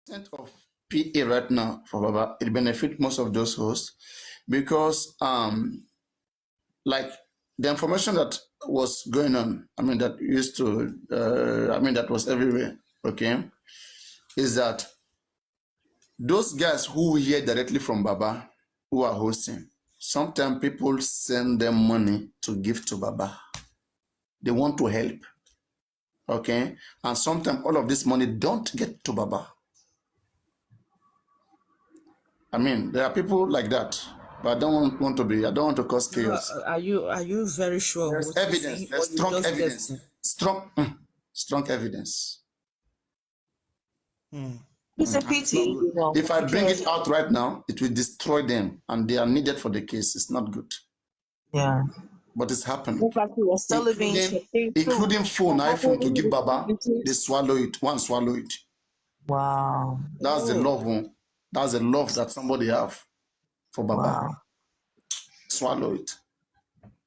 Percent of PA right now for Baba, it benefit most of those hosts because like the information that was going on, I mean that used to I mean that was everywhere, okay, is that those guys who hear directly from Baba who are hosting, sometimes people send them money to give to Baba. They want to help, okay, and sometimes all of this money don't get to Baba. I mean, there are people like that, but I don't want to be. I don't want to cause chaos. Are you very sure of There's what you're evidence. saying, or There's you strong just evidence. guessing? Strong evidence. Hmm. It's a And it's pity, not good. If I bring because it out right now, it will destroy them, and they are needed for the case. It's not good, yeah. but it's happening. In fact, he was telling me Including something true. including phone, That iPhone to happened give with Baba, the they kids. swallow it. One swallow it. Wow. That's the love one. That's the love that somebody have for Baba. Wow. Swallow it.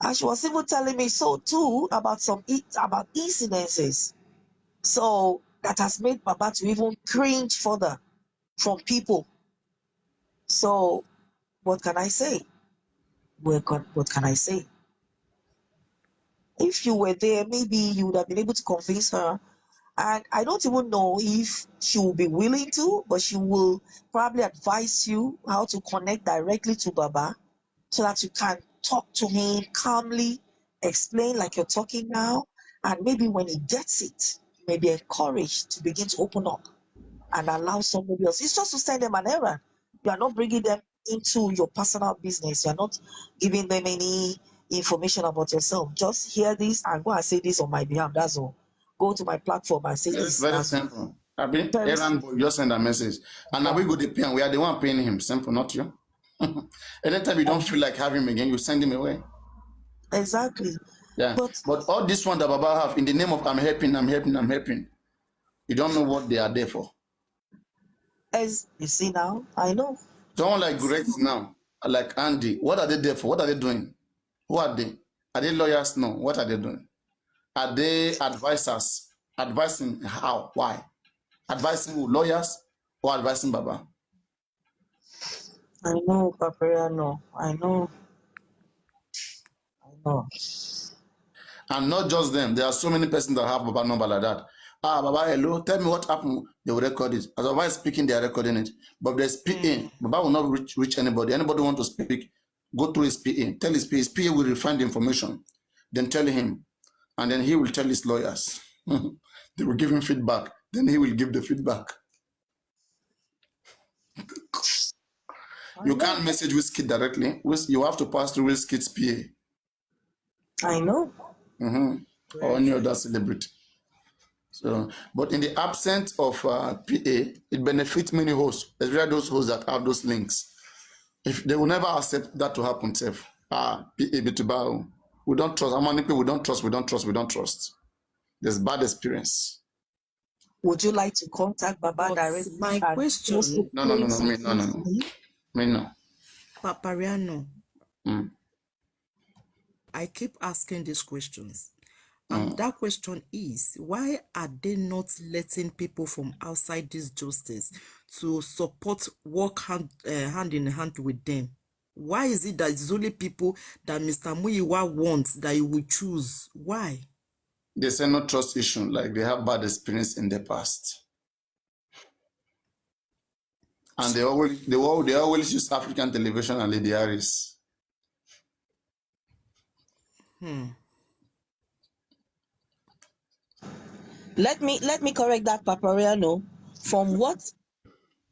And she was even telling me so too about about incidences. So that has made Baba to even cringe further from people. So what can I say? What can I say? If you were there, maybe you would have been able to convince her. And I don't even know if she will be willing to, but she will probably advise you how to connect directly to Baba so that you can talk to him calmly, explain like you're talking now, and maybe when he gets it, you may be encouraged to begin to open up and allow somebody else. It's just to send them an errand. You are not bringing them into your personal business. You are not giving them any information about yourself. Just hear this and go and say this on my behalf. That's all. Go to my platform and say Very, this. very That's simple. I mean, very Aaron simple. boy just send a message. And now we go to pay and we are the one paying him. Simple, not you. Anytime you don't feel like having him again, you send him away. Exactly. Yeah. But But all this one that Baba have in the name of I'm helping, I'm helping, I'm helping. You don't know what they are there for. as you see now, I know. Someone like Grace now, like Andy, what are they there for? What are they doing? Who are they? Are they lawyers? No. What are they doing? Are they advisors? Advising how? Why? Advising who? Lawyers or advising Baba? I know, Papaya, no. I know. I know. And not just them. There are so many persons that have Baba number like that. Ah, Baba, hello, tell me what happened. They will record it. As Baba is speaking, they are recording it. But if there's PA, Baba will not reach anybody. Anybody want to speak, go through his PA. Tell his PA. His PA will refine the information. Then tell him. And then he will tell his lawyers. They will give him feedback. Then he will give the feedback. You can't message Wizkid directly. You have to pass through Wizkid's PA. I know. Or any other celebrity. So, but in the absence of PA, it benefits many hosts, especially those hosts that have those links. If they will never accept that to happen, self. PA Bituba, we don't trust. How many people we don't trust? We don't trust. We don't trust. There's bad experience. Would you like to contact Baba But directly? my And question, also No, no, no, no, explain me, no, no, something no, to me? me, no. Papariano, Mm, I keep asking these questions. And mm. that question is, why are they not letting people from outside this justice to work hand in hand with them? Why is it that it's only people that Mr. Muyiwa wants that he will choose? Why? They say no trust issue, like they have bad experience in the past, and they always use African television and Lady Harris. Let me correct that, Papariano. From what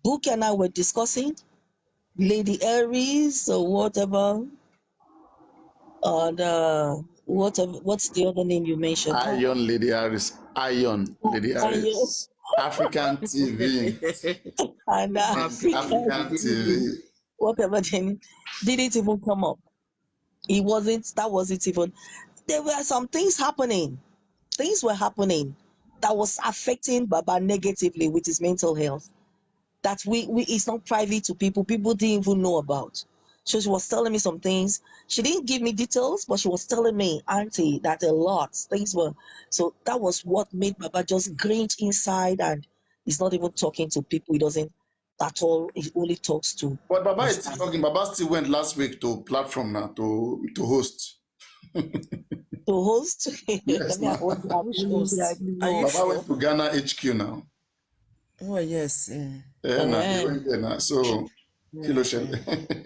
Buki and I were discussing, Lady Aries or whatever, and what's the other name you mentioned? Iron Lady Harris. Iron Lady Ayo, Harris. African TV. and African TV. whatever the name didn't even come up. That wasn't even, there were some things happening. Things were happening that was affecting Baba negatively with his mental health. That we it's not private to people. People didn't even know about. So she was telling me some things. She didn't give me details, but she was telling me, Auntie, that a lot things were. So that was what made Baba just grinch inside and He's not even talking to people. He doesn't at all. He only talks to But Baba is his still family. talking. Baba still went last week to platform now to host. To host. I Yes, mean, now. I Which really, I host? really Are you know. Baba went sure? to Ghana HQ now. Oh yes. Yeah, now he Eh, went there now. So Kilo Shell.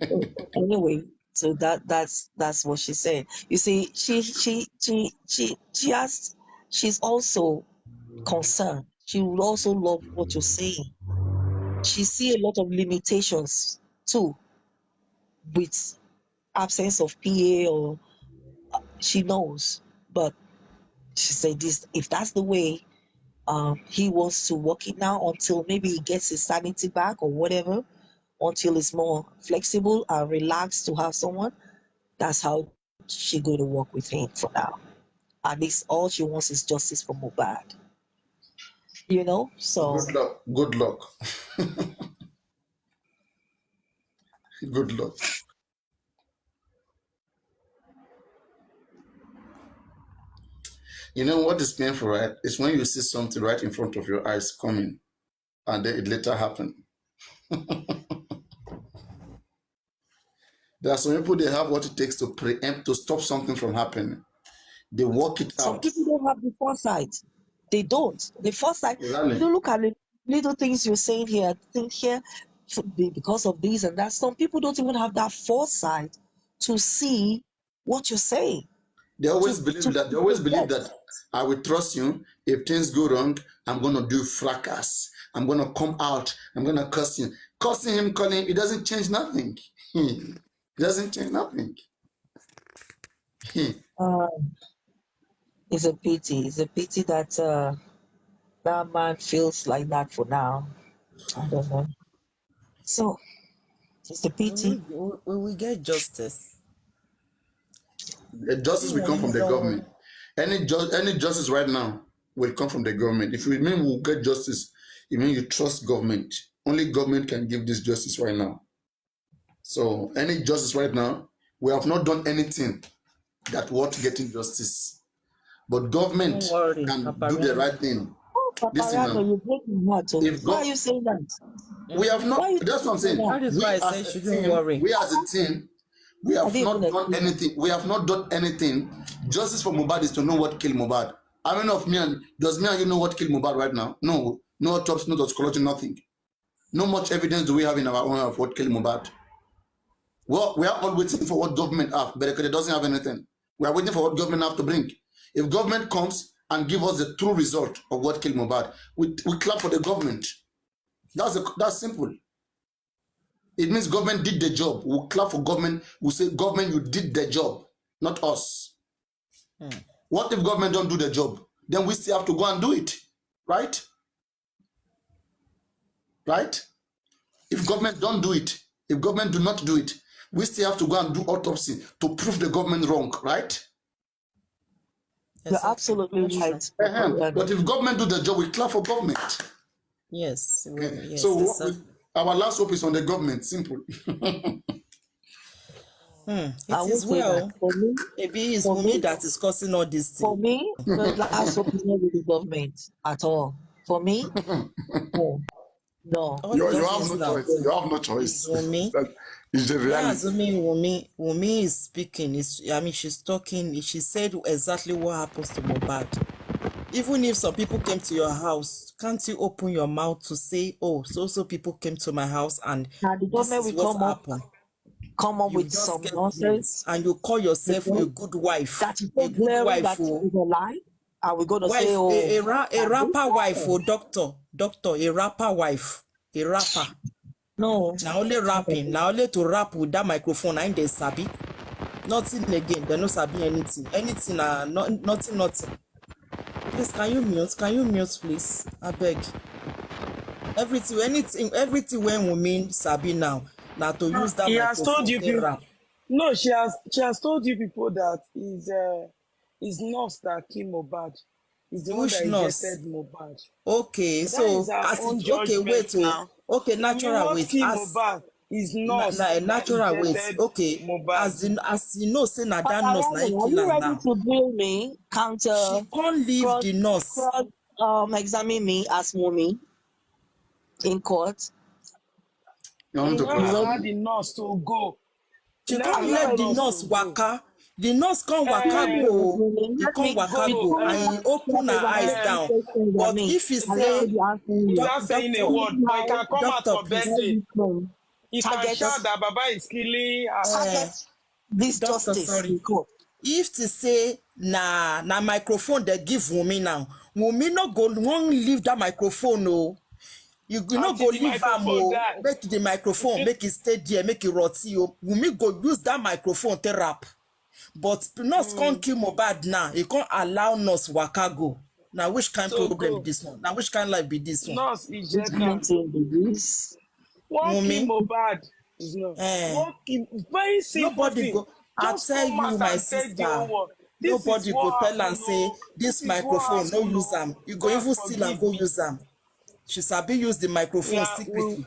so anyway, so that's what she said. You see, she's also concerned. She would also love what you're saying. She see a lot of limitations too with absence of PA, or she knows, but she said this, if that's the way he wants to work it now until maybe he gets his sanity back or whatever, until it's more flexible and relaxed to have someone, that's how she going to work with him for now. At least all she wants is justice for Mohbad, so Good luck. Good luck. Good luck. You know what is painful, right? It's when you see something right in front of your eyes coming, and then it later happen. There are some people, they have what it takes to preempt, to stop something from happening. They work it some out. people don't have the foresight. They don't. The foresight. Exactly. Look at the little things you're saying here. Think here, because of these and that. Some people don't even have that foresight to see what you're saying. They always believe to that. They always believe project. that I will trust you. If things go wrong, I'm gonna do fracas. I'm gonna come out. I'm gonna curse you. Cursing him, calling him, it doesn't change nothing. It doesn't change nothing. Uh, it's a pity. It's a pity that that man feels like that for now. I don't know. So it's a pity. We will get justice. The justice will come from the government. Any justice right now will come from the government. If you mean we'll get justice, you mean you trust government. Only government can give this justice right now. So any justice right now, we have not done anything that worth getting justice. But government Don't worry, can do the Papariano. right thing. Oh, Listen Paparano, now. you break my heart. If Why are go, you saying that? we have Why not. are you That's what I'm saying saying. that? That is We why I as say a shouldn't team, worry. we as a team, we I have didn't not even done agree. anything. We have not done anything. Justice for Mohbad is to know what killed Mohbad. How many of me and does me and you know what killed Mohbad right now? No, no autopsy, no toxicology, nothing. No much evidence do we have in our own of what killed Mohbad. Well, we are all waiting for what government have, but it doesn't have anything. We are waiting for what government have to bring. If government comes and give us the true result of what killed Mohbad, we clap for the government. That's simple. It means government did the job. We'll clap for government. We'll say, government, you did the job, not us. What if government don't do the job? Then we still have to go and do it, right? Right? If government don't do it, if government do not do it, we still have to go and do autopsy to prove the government wrong, right? You're Exactly. absolutely That's true. right. But if government do the job, we clap for government. Yes. Yes. So Exactly. our last hope is on the government. Simple. It I will is say that well. for me, Maybe it's for for me me, that is causing all this for thing. me, the last hope is not with the government at all. For me, no, no. All You these have things no now choice. You have no is choice. Wumi. That is the Yeah, reality. Wumi is speaking. She's talking. She said exactly what happens to Mohbad. Even if some people came to your house, can't you open your mouth to say, oh, so people came to my house and Now the this government is will what happened. come up You with just some get mute nonsense, and you call yourself a good wife. that is A so good glaring wife, that is a lie. Are we going to say, wife, oh, a rapper wife, no, doctor, a rapper wife, a rapper. no. Now only rapping, now only to rap with that microphone, and they sabi. Nothing again, they no sabi anything. Anything, nothing. Please, can you mute, please? I beg. Everything when we mean sabi now to use that He has told microphone you to people. rap. No, she has told you people that is nurse that killed Mohbad. Is the one Which that nurse? injected Mohbad. Okay, But that is so her as own it okay, judgment wait, now. okay, I mean, natural what wait, killed as Mohbad is nurse that natural wait, injected okay, Mohbad. as you know, say na that nurse na Papayano, are kill you her ready now. to drill me, She can't leave cross, the nurse. examine me as mommy? in court. You He want to now You proceed? allow ready? the nurse to go. He She now can't allow let the nurse nurse to go. waka. The nurse can't waka Eh, go. He Let can't me waka before go. go. And he open her whatever eyes next down. question, But Yami. if he Allow say, me to answer He's you. not saying a doctor, See word, but he how can come out doctor, for please, birthday. this He can target shout that Baba is killing us. eh, target this doctor, justice sorry. in court. If to say na microphone they give Wunmi now, Wunmi no go won't leave that microphone, no. You no go Until the leave am microphone o. die. Make the microphone, make it stay there, make it rotty o. Wunmi go use that microphone to rap. But nurse can't kill Mohbad now. He can't allow nurse waka go. Now which kind So problem be go. this one? Now which kind life be this one? Nurse Which Ijeka. kind thing be this? One kill Wunmi, Mohbad is not. eh, One kill, very simple nobody thing. go. I Just tell come you, out my and tell the whole sister, world. This is nobody go what tell am happened. say No, this this is what microphone no happened. use No, am. You go God even steal am forgive go me. use am. She sabi use the We microphone are secretly,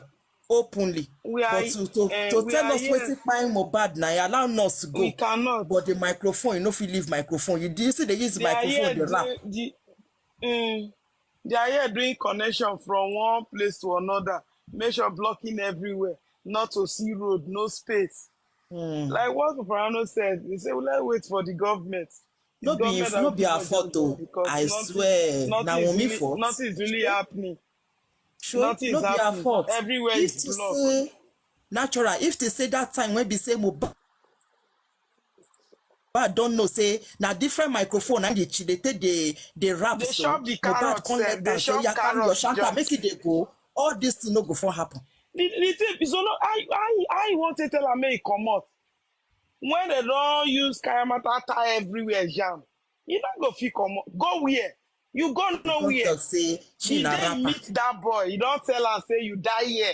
openly. we are But to we tell are us here. wetin kpai Mohbad na, you allow nurse to We go. cannot. But the microphone, you no fit leave microphone. You see they use the They are microphone, here they rap. doing they are here doing connection from one place to another. Make sure blocking everywhere, not to see road, no space. Like what Soprano said, they say, well, let's wait for the government. It's government that No will be give her us fault judgment o. because I swear, na Wunmi fault. nothing is really Sure, happening. sure, Nothing is no be her happening. fault. Everywhere If is to blocked. say natural, if to say that time when be say Mohbad don't know say na different microphone and they take the rap They so shop the Mohbad carrots, can't let they am say shop oya carry your carrots shatter make just. it dey go. All this thing no go for happen. The thing, so no, I want to tell am make e comot. When they don't use Kayamata tie everywhere jam, you don't go fit comot. Go where? You go You come nowhere. talk say she The na day you rapper, meet that boy, you don't tell am say you die here.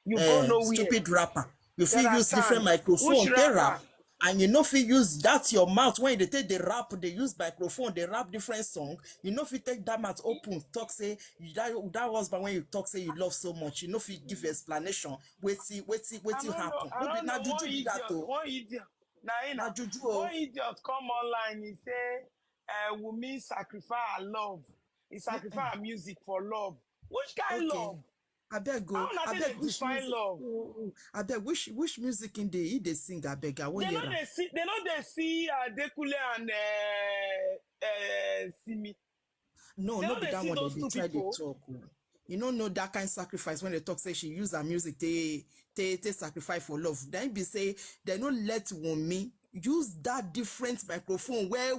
You go nowhere. stupid rapper. You You fit use different understand? Which microphone take rap, rapper? and you no fit use that your mouth when they take the rap, they use microphone, they rap different song. You no fit take that mouth open, talk say you that husband when you talk say you love so much. You no fit give explanation. Wetin happen? I No be don't na know. juju be that o. One idiot. Na Now, juju one o. idiot come online. He say, Wunmi sacrifice her love. He sacrifice her music for love. Which kind Okay. love? Abeg How go. nothing Abeg they which define music? love? Abeg which music in the they sing? Abeg I wan They know hear am. they see. They know they see Dekule and Simi. No, They no know be they that see one those that they two try to people. talk. Oh. You don't know that kind of sacrifice when they talk say she use her music they sacrifice for love. Then be say they don't let Wunmi use that different microphone where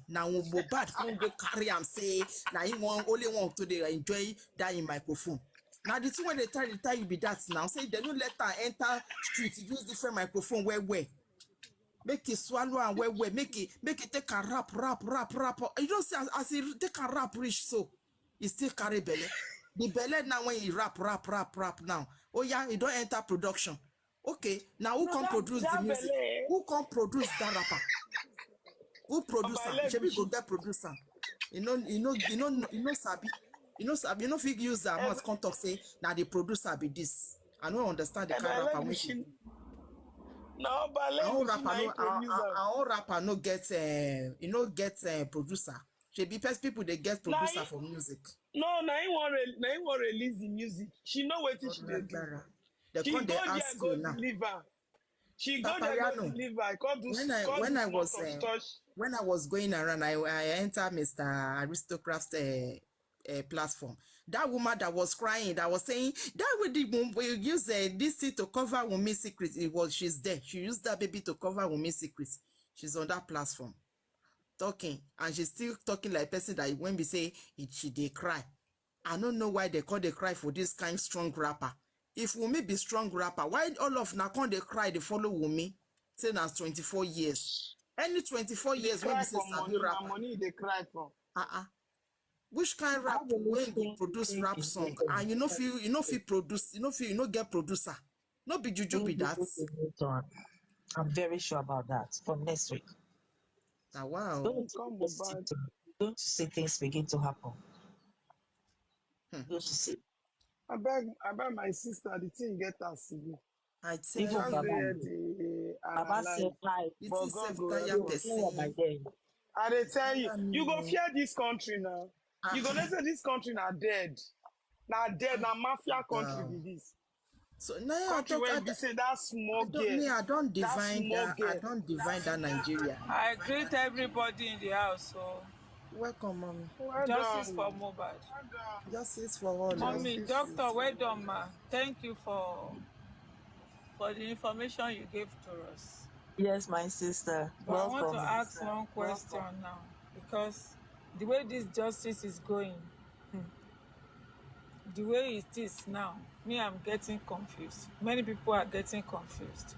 now Mohbad can't go carry and say now he want only want to they enjoy that in microphone. Now the thing when they tell you be that now say they don't let her enter street use different microphone where make it swallow and well make it take a rap. You don't see as he take a rap reach so he still carry belle. The belle now when he rap now. Oh yeah, he don't enter production. Okay, now who No, can produce the that music? belle. Who can produce that rapper? Who produce am? Shebi go Obalegushi. get producer. Sabi. You know if you use that mouth can't talk say now the producer be this. I don't understand the kind of rapper when she Obalegushi. be. No, Our own Obalegushi rapper na no him produce am. our own rapper no get producer. Shebi first people they get Na producer him for music. no, na him wan release the music. She know wetin she dey do. Olagbara. They She come go they there ask go you now. deliver. She go there go Papariano. deliver. Come When do I small was touch. when I was going around, I entered Mr. Aristocrat's platform. That woman that was crying, that was saying that we use this thing to cover Wunmi's secrets. She's there. She used that baby to cover Wunmi's secrets. She's on that platform talking, and she's still talking like a person that when we say she they cry. I don't know why they call they cry for this kind of strong rapper. If Wunmi be strong rapper, why all of now can they cry they follow Wunmi? Say that's 24 years. Any 24 They years when we cry say for Sabi money. Na rapper. money they cry for. Uh-uh. Which kind I rap really when go produce think rap it's song and you know feel produce, you know get producer. No be juju be that. on. I'm very sure about that from next week. Now wow. Don't Come just see Mohbad. don't see things begin to happen. Hmm. Don't you see? I beg my sister. The thing get us severe. I We tell Even just Baba, you, dey Baba said, analyze. I it But is God self go tire help don't us. care by person. then. I dey tell you, Tire me you go oh. fear this country now. You go know say this country now dead. Now there, now mafia country Wow. be this. So now I Country talk. where be say that small don't girl, me. I don't that divine small that. I girl. don't divine that Nigeria. I greet everybody in the house. So Welcome, mommy. Well justice for done. Mohbad. Justice for all. Oh. Mommy, Justice. doctor, well done, ma. Thank you for the information you gave to us. Yes, my sister. But I want to Welcome. ask one question now, because the way this justice is going, the way it is now, me, I'm getting confused. Many people are getting confused.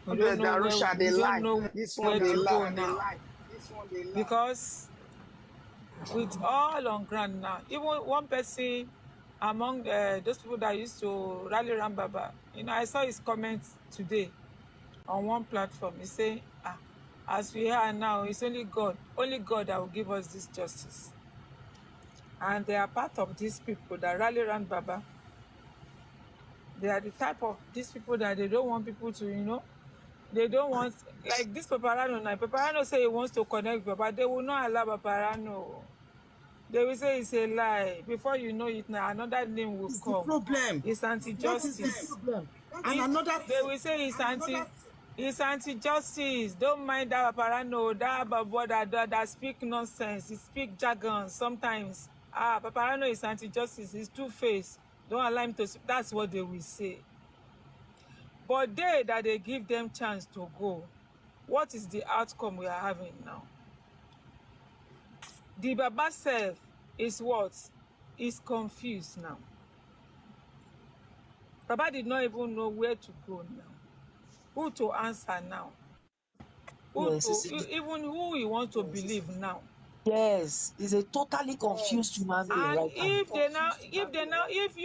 We Okay, don't know where Darusha, they we don't lie. know This one where they to go lie. now, because with all on ground now, even one person among those people that used to rally around Baba, I saw his comments today on one platform. He say, as we are now, it's only God that will give us this justice. And they are part of these people that rally around Baba. They are the type of these people that they don't want people to, they don't want, like this Paparano now. Paparano say he wants to connect with Baba. They will not allow Paparano. They will say it's a lie. Before you know it now, another name will It's the come. problem. It's That is the anti-justice. problem. And another They thing. will say it's anti-justice. Don't mind that Paparano, that Babo that speak nonsense. He speak jargon sometimes. Paparano is anti-justice. He's two-faced. Don't allow him to speak. That's what they will say. But they give them chance to go. What is the outcome we are having now? The Baba self is what? Is confused now. Baba did not even know where to go now. Who to answer now? Yes, Even who he wants to believe now. yes, he's a totally confused human being And right now. if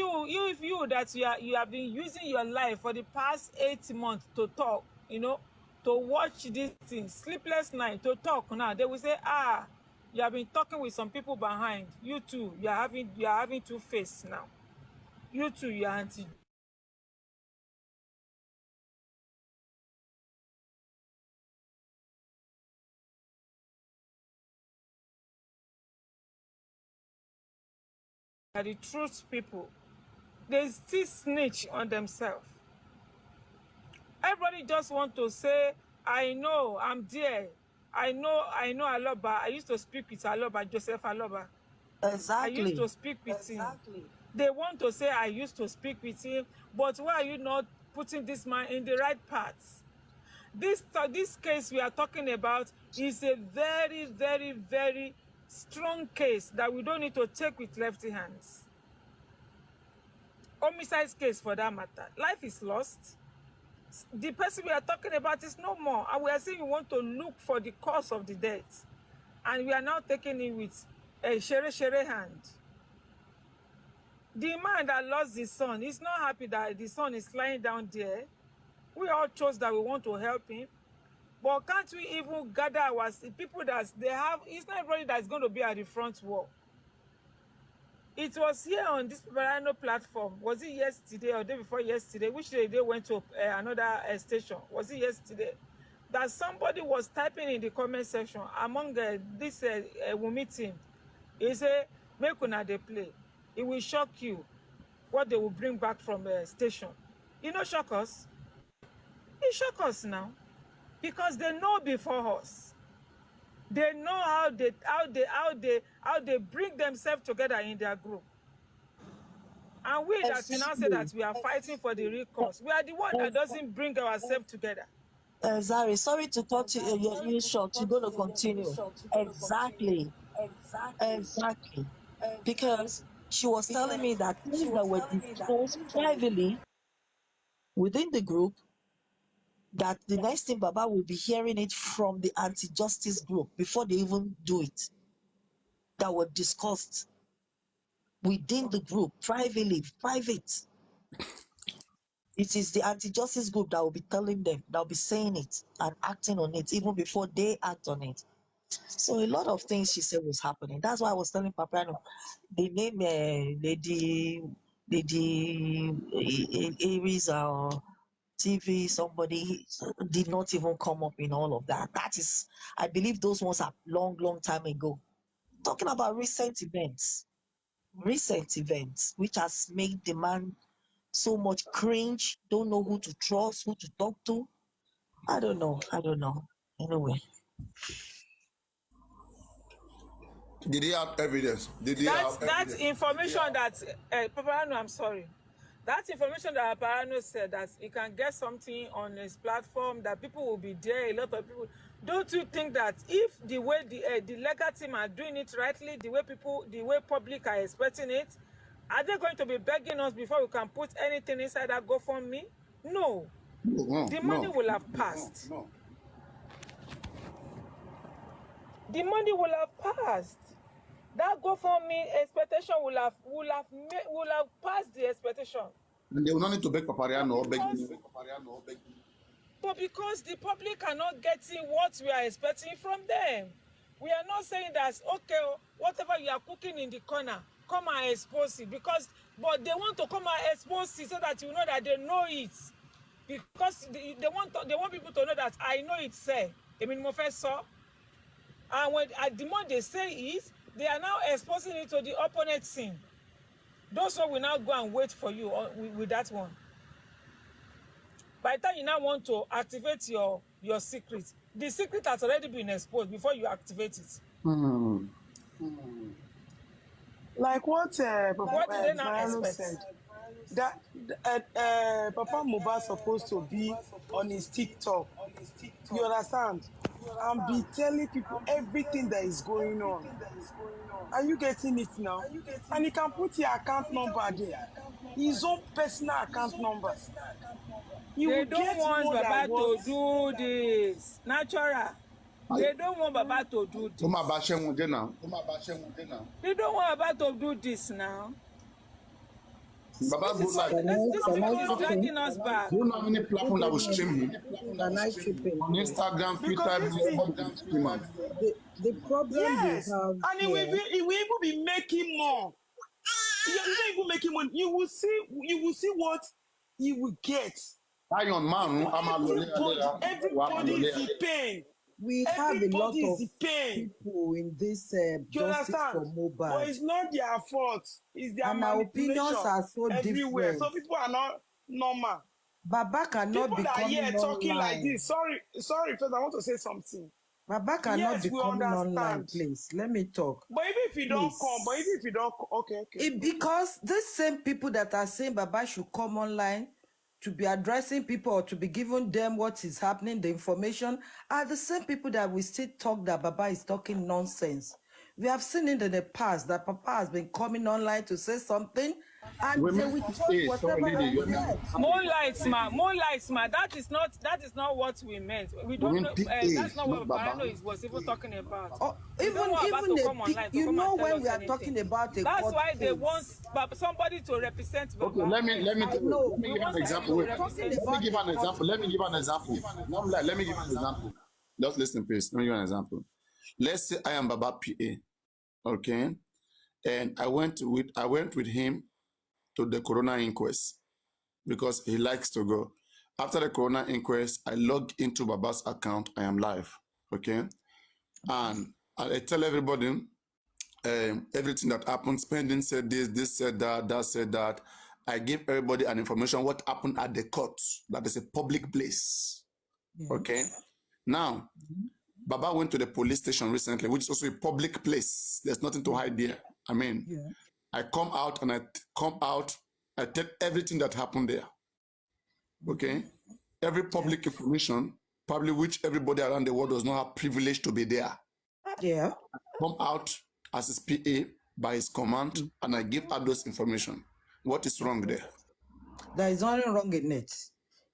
you that you have been using your life for the past 8 months to talk, to watch this thing, sleepless night, to talk now, they will say, you have been talking with some people behind. You too, you are having two faces now. You too, you are anti. The truth people, they still snitch on themselves. Everybody just want to say, I know, I'm there. I know Aloba. I used to speak with Aloba, Joseph Aloba. I used to Exactly. speak with him. They want to say I used to speak with him, but why are you not putting this man in the right path? This case we are talking about is a very, very, very strong case that we don't need to take with lefty hands. Homicide case for that matter. Life is lost. The person we are talking about is no more, and we are saying we want to look for the cause of the death, and we are now taking it with a shere hand. The man that lost his son is not happy that the son is lying down there. We all chose that we want to help him, but can't we even gather our people that they have? It's not everybody that's going to be at the front wall. It was here on this Paparano platform. Was it yesterday or day before yesterday? Which day they went to another station? Was it yesterday? That somebody was typing in the comment section among this Wunmi team. He said, make una dey play. It will shock you what they will bring back from the station. Shock us. It shock us now. Because they know before us. They know how they bring themselves together in their group. And we that we now say that we are fighting for the real cause. We are the one that doesn't bring ourselves together. Zari, sorry to cut you short. You're going to continue. Exactly. Because she was telling me that things that were discussed privately within the group, that the next thing Baba will be hearing it from the anti-justice group before they even do it, that were discussed within the group, private. It is the anti-justice group that will be telling them, that will be saying it and acting on it even before they act on it. So a lot of things she said was happening. That's why I was telling Paparano, the name Lady Aries or TV, somebody did not even come up in all of that. That is, I believe those ones are long time ago. Talking about recent events. recent events, which has made the man so much cringe, don't know who to trust, who to talk to. I don't know. Anyway. Did he have evidence? Did he have That evidence? information that Paparano, I'm sorry. That information that Paparano said that you can get something on his platform, that people will be there, a lot of people. Don't you think that if the way the legal team are doing it rightly, the way public are expecting it, are they going to be begging us before we can put anything inside that GoFundMe? No. The money will have passed. No. The money will have passed. That GoFundMe expectation will have passed the expectation. And they will not need to beg Papariano or beg me. But because the public are not getting what we are expecting from them, we are not saying that, okay, whatever you are cooking in the corner, come and expose it. But they want to come and expose it so that you know that they know it. Because they want people to know that I know it's there. I mean, Professor. And the more they say it, they are now exposing it to the opponent team. Those one will now go and wait for you with that one. By the time you now want to activate your secret, the secret has already been exposed before you activate it. Like what What do they now Mariano expect? said, that Papa Mohbad supposed to be on his TikTok. You understand? And be telling people everything that is going on. Are you getting it now? And he can put your account number there. His own personal account number. He They will don't get want more Baba than what. to do this. Natural. They don't want Baba to do this. Ó máa bá ṣẹ́wọ̀n jẹ́ náà. They don't want Baba to do this now. Baba go This live. is dragging us back. Do you know how many platforms that will stream him? Can I chip in? On Instagram, Twitter, Because this thing- everybody will stream him. The problem Yes, we have and he will even be making more. He will even making money. You will see what he will get. Lion márùn-ún, a máa lọ léraléra. Everybody is in pain. we have a lot Everybody of is in pain. people in this You justice for understand? But Mohbad, it's not their fault. It's their and our manipulation opinions are so everywhere. different. Some people are not normal. Baba cannot People be that are coming here talking like online. this. Sorry, first I want to say something. Baba cannot Yes, be we coming online, understand. please. Let me talk. But even if you don't Please. come, okay. Because these same people that are saying Baba should come online to be addressing people or to be giving them what is happening, the information, are the same people that we still talk that Baba is talking nonsense. We have seen it in the past that Papa has been coming online to say something and they will talk whatever he said. Moonlights, ma. That is not what we meant. We don't know. That's not what Parano was even talking about. Or We don't want Baba to come online to you come know and tell when us we are anything. talking about a That's court why they case. want somebody to represent Baba. Okay, let me I know. give an example. Wait, Talking let me about give a an court example. Let me give an example. Let me give an example. Just listen, please. Let me give an example. Let's say I am Baba PA, okay, and I went with him to the coroner inquest because he likes to go. After the coroner inquest, I log into Baba's account. I am live, okay, and I tell everybody everything that happened. Spending said this said that said that. I give everybody an information what happened at the court. That is a public place. Yeah. Okay. Now, Baba went to the police station recently, which is also a public place. There's nothing to hide there. I mean, Yeah. I come out, I tell everything that happened there. Okay. Every public information, probably which everybody around the world does not have privilege to be there. Yeah. Come out as his PA by his command, and I give out those information. What is wrong there? There is nothing wrong in it.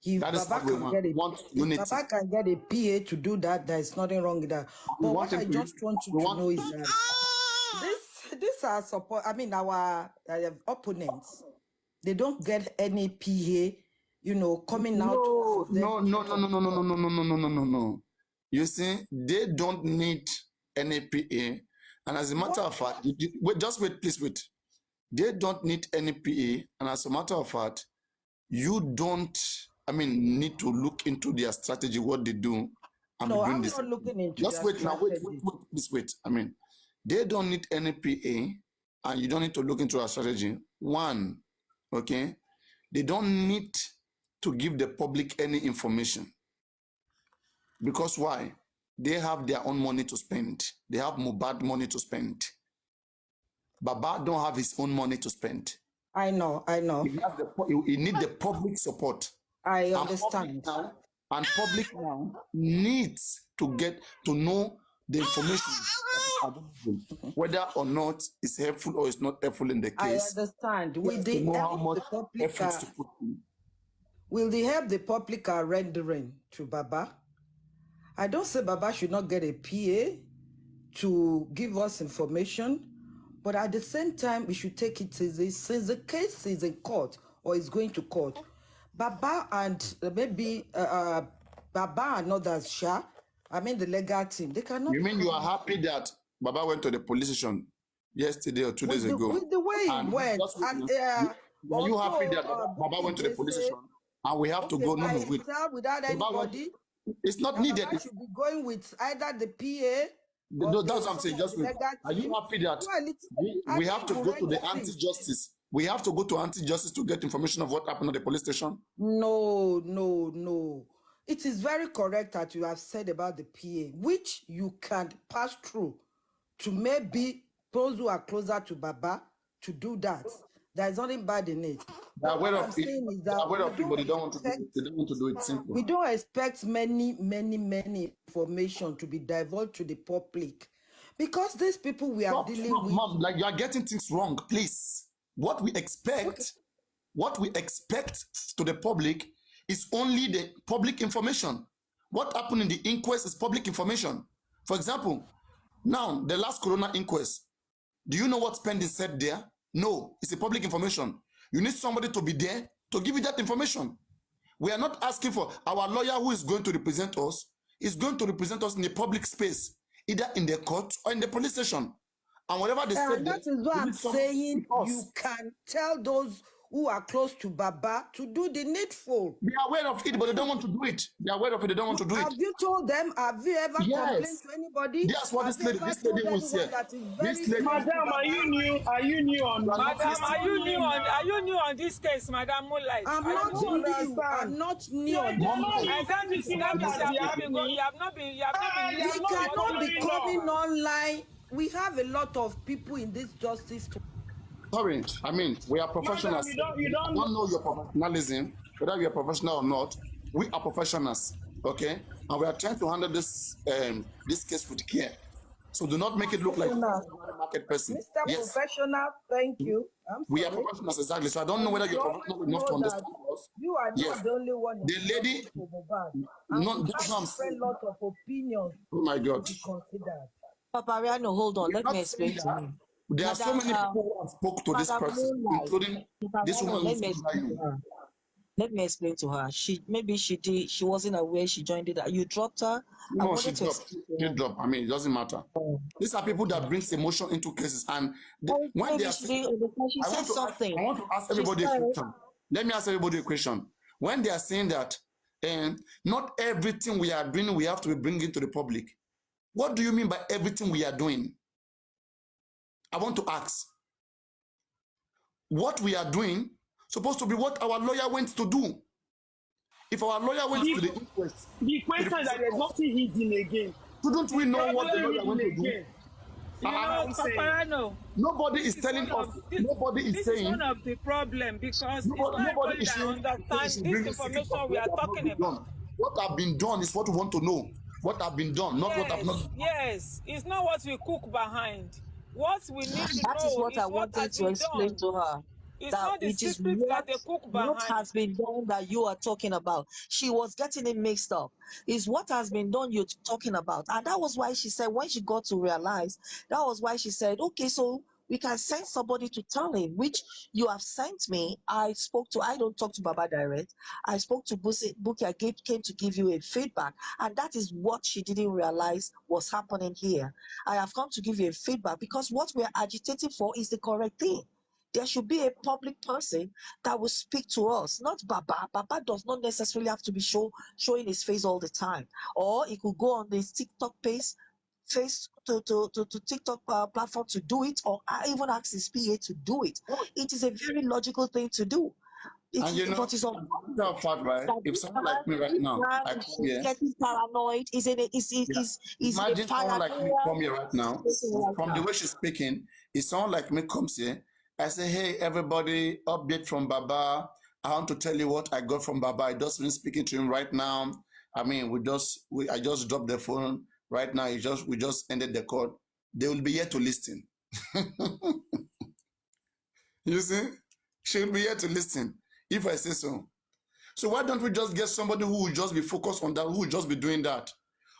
If That is Baba what we can want. get We a want if unity. Baba can get a PA to do that, there is nothing wrong with that. We But want what I him to- just want you we to want- know is that this are support. I mean, our opponents, they don't get any PA, coming out. No, for them no, to no, no, talk no, no, no, about. no, no, no, no, no, no, no. You see, they don't need any PA. And as a matter of fact, please wait. They don't need any PA. And as a matter of fact, you don't, need to look into their strategy, what they do. No, I'm not looking into Just their wait now, wait, strategy. please wait. They don't need any PA. and you don't need to look into a strategy. One, okay, they don't need to give the public any information. Because why? They have their own money to spend. They have Mohbad money to spend. Baba don't have his own money to spend. I know. He need the public support. I understand. And public now needs to get to know the information whether or not it's helpful or it's not helpful in the case. I understand. Will to the know how help much the public efforts to put in. will the help the public are rendering to Baba? I don't say Baba should not get a PA to give us information, but at the same time, we should take it easy since the case is in court or is going to court. Baba and maybe Baba and others, Sha, I mean the legal team, they cannot. You mean you are happy that Baba went to the police station yesterday or 2 days ago? With the way he went. And, are you happy that Baba went to the police station and we have to go? No, wait. Without anybody. It's not needed. Baba should be going with either the PA. No, that's what I'm saying. Just wait. Are you happy that we have to go to the anti-justice? We have to go to anti-justice to get information of what happened at the police station? No. It is very correct that you have said about the PA, which you can pass through to maybe those who are closer to Baba to do that. There is nothing bad in it. They're aware of it. They're aware of it, but they don't want to do it. They don't want to do it simple. We don't expect many information to be divulged to the public because these people we are dealing with. Mom, like you are getting things wrong, please. What we expect to the public is only the public information. What happened in the inquest is public information. For example, now the last corona inquest, do you know what Spendi said there? No, it's a public information. You need somebody to be there to give you that information. We are not asking for our lawyer who is going to represent us, is going to represent us in a public space, either in the court or in the police station. And whatever they say, that is what I'm saying. You can tell those who are close to Baba to do the needful. They are aware of it, but they don't want to do it. They are aware of it, they don't want to do it. Have you told them? Have you ever complained to anybody? That's what this lady was here. This lady, Madam, are you new on? Madam, are you new on this case, Madam Moonlight? I'm not new on this case. I can't see that you have not been. We cannot be coming online. We have a lot of people in this justice. Sorry, I mean, we are professionals. Madam, you don't know your professionalism, whether we are professional or not. We are professionals, okay? And we are trying to handle this this case with care. So do not make it look like a market person. Mr. Professional, thank you. We are professionals, exactly. So I don't know whether you're professional enough to understand us. You are not the only one. The lady, that's what I'm saying. A lot of opinions. Oh my God. To be considered. Papariano, hold on. Let me explain to you. There are so many people who have spoke to this person, including this woman. Let me explain to her. She wasn't aware she joined it. You dropped her. No, she dropped. She dropped. I mean, it doesn't matter. These are people that brings emotion into cases, and when they are saying, I want to ask everybody a question. Let me ask everybody a question. When they are saying that, not everything we are doing we have to be bringing to the public. What do you mean by everything we are doing? I want to ask. What we are doing supposed to be what our lawyer went to do. If our lawyer went to the inquest, the question is that there's nothing hidden again. Shouldn't we know what the lawyer went to do? You know, Paparano, nobody is telling us. Nobody is saying. This is one of the problem because nobody is understand this information we are talking about. What have been done is what we want to know. What have been done, not what have not. Yes, it's not what we cook behind. What we need to know is what I wanted to explain to her. It's not the secret that they cook behind. What has been done that you are talking about? She was getting it mixed up. Is what has been done you're talking about. And that was why she said, when she got to realize, that was why she said, okay, so we can send somebody to tell him, which you have sent me. I don't talk to Baba direct. I spoke to Buki. I came to give you a feedback. And that is what she didn't realize was happening here. I have come to give you a feedback because what we're agitating for is the correct thing. There should be a public person that will speak to us, not Baba. Baba does not necessarily have to be showing his face all the time. Or he could go on his TikTok page TikTok platform to do it, or even ask his PA to do it. It is a very logical thing to do. And you know, But it's as a matter of fact, right? that If someone like me right now, I come is here. getting paranoid. Is a Imagine someone like me paranoia come here right now. right From the now. way she's speaking, if someone like me comes here, I say, "Hey, everybody, update from Baba. I want to tell you what I got from Baba. I just been speaking to him right now. I mean, I just dropped the phone right now. We just ended the call. They will be here to listen. You see, she will be here to listen if I say so. So why don't we just get somebody who will just be focused on that, who will just be doing that,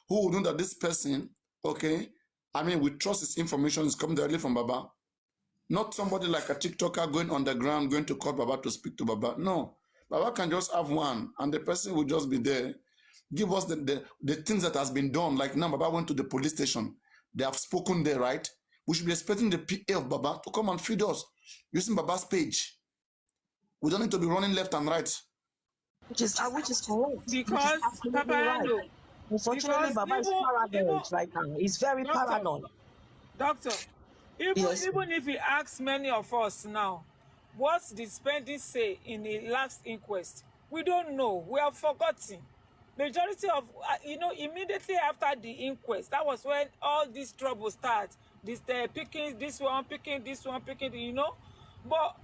who will know that this person, okay, I mean, we trust his information is coming directly from Baba. Not somebody like a TikToker going underground, going to call Baba to speak to Baba. No, Baba can just have one, and the person will just be there. Give us the things that has been done. Like now, Baba went to the police station. They have spoken there, right? We should be expecting the PA of Baba to come and feed us using Baba's page. We don't need to be running left and right. Which is correct. Because Which is absolutely Papa right. Unfortunately, because Baba is paranoid right now. He's very paranoid. Doctor, Yes. even if he asks many of us now, what did Spendi say in the last inquest? We don't know. We have forgotten. Majority of, immediately after the inquest, that was when all this trouble starts. Picking this one, picking this one, picking, But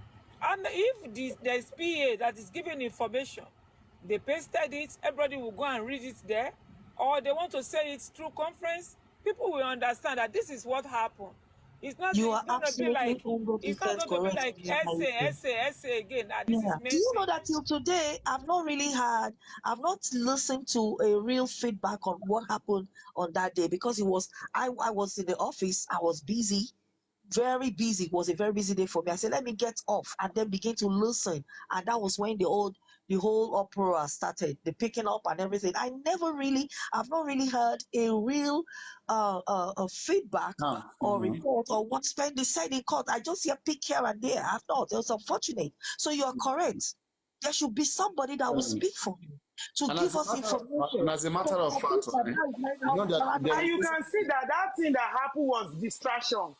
and if there's PA that is giving information, they pasted it, everybody will go and read it there, or they want to say it through conference, people will understand that this is what happened. It's not You are going to be like, it's not 100% going to be correct. like essay again. And this Yeah. is Do you know messy. that till today, I've not listened to a real feedback on what happened on that day, because I was in the office, I was busy, very busy. It was a very busy day for me. I said, let me get off and then begin to listen. And that was when the whole uproar started, the picking up and everything. I've not really heard a real feedback or report or what Spendi said in court. I just hear pick here and there. I've not. It was unfortunate. So you are correct. There should be somebody that will speak for you to give us information. And as a matter of fact, right, you know that And you can see that thing that happened was distraction.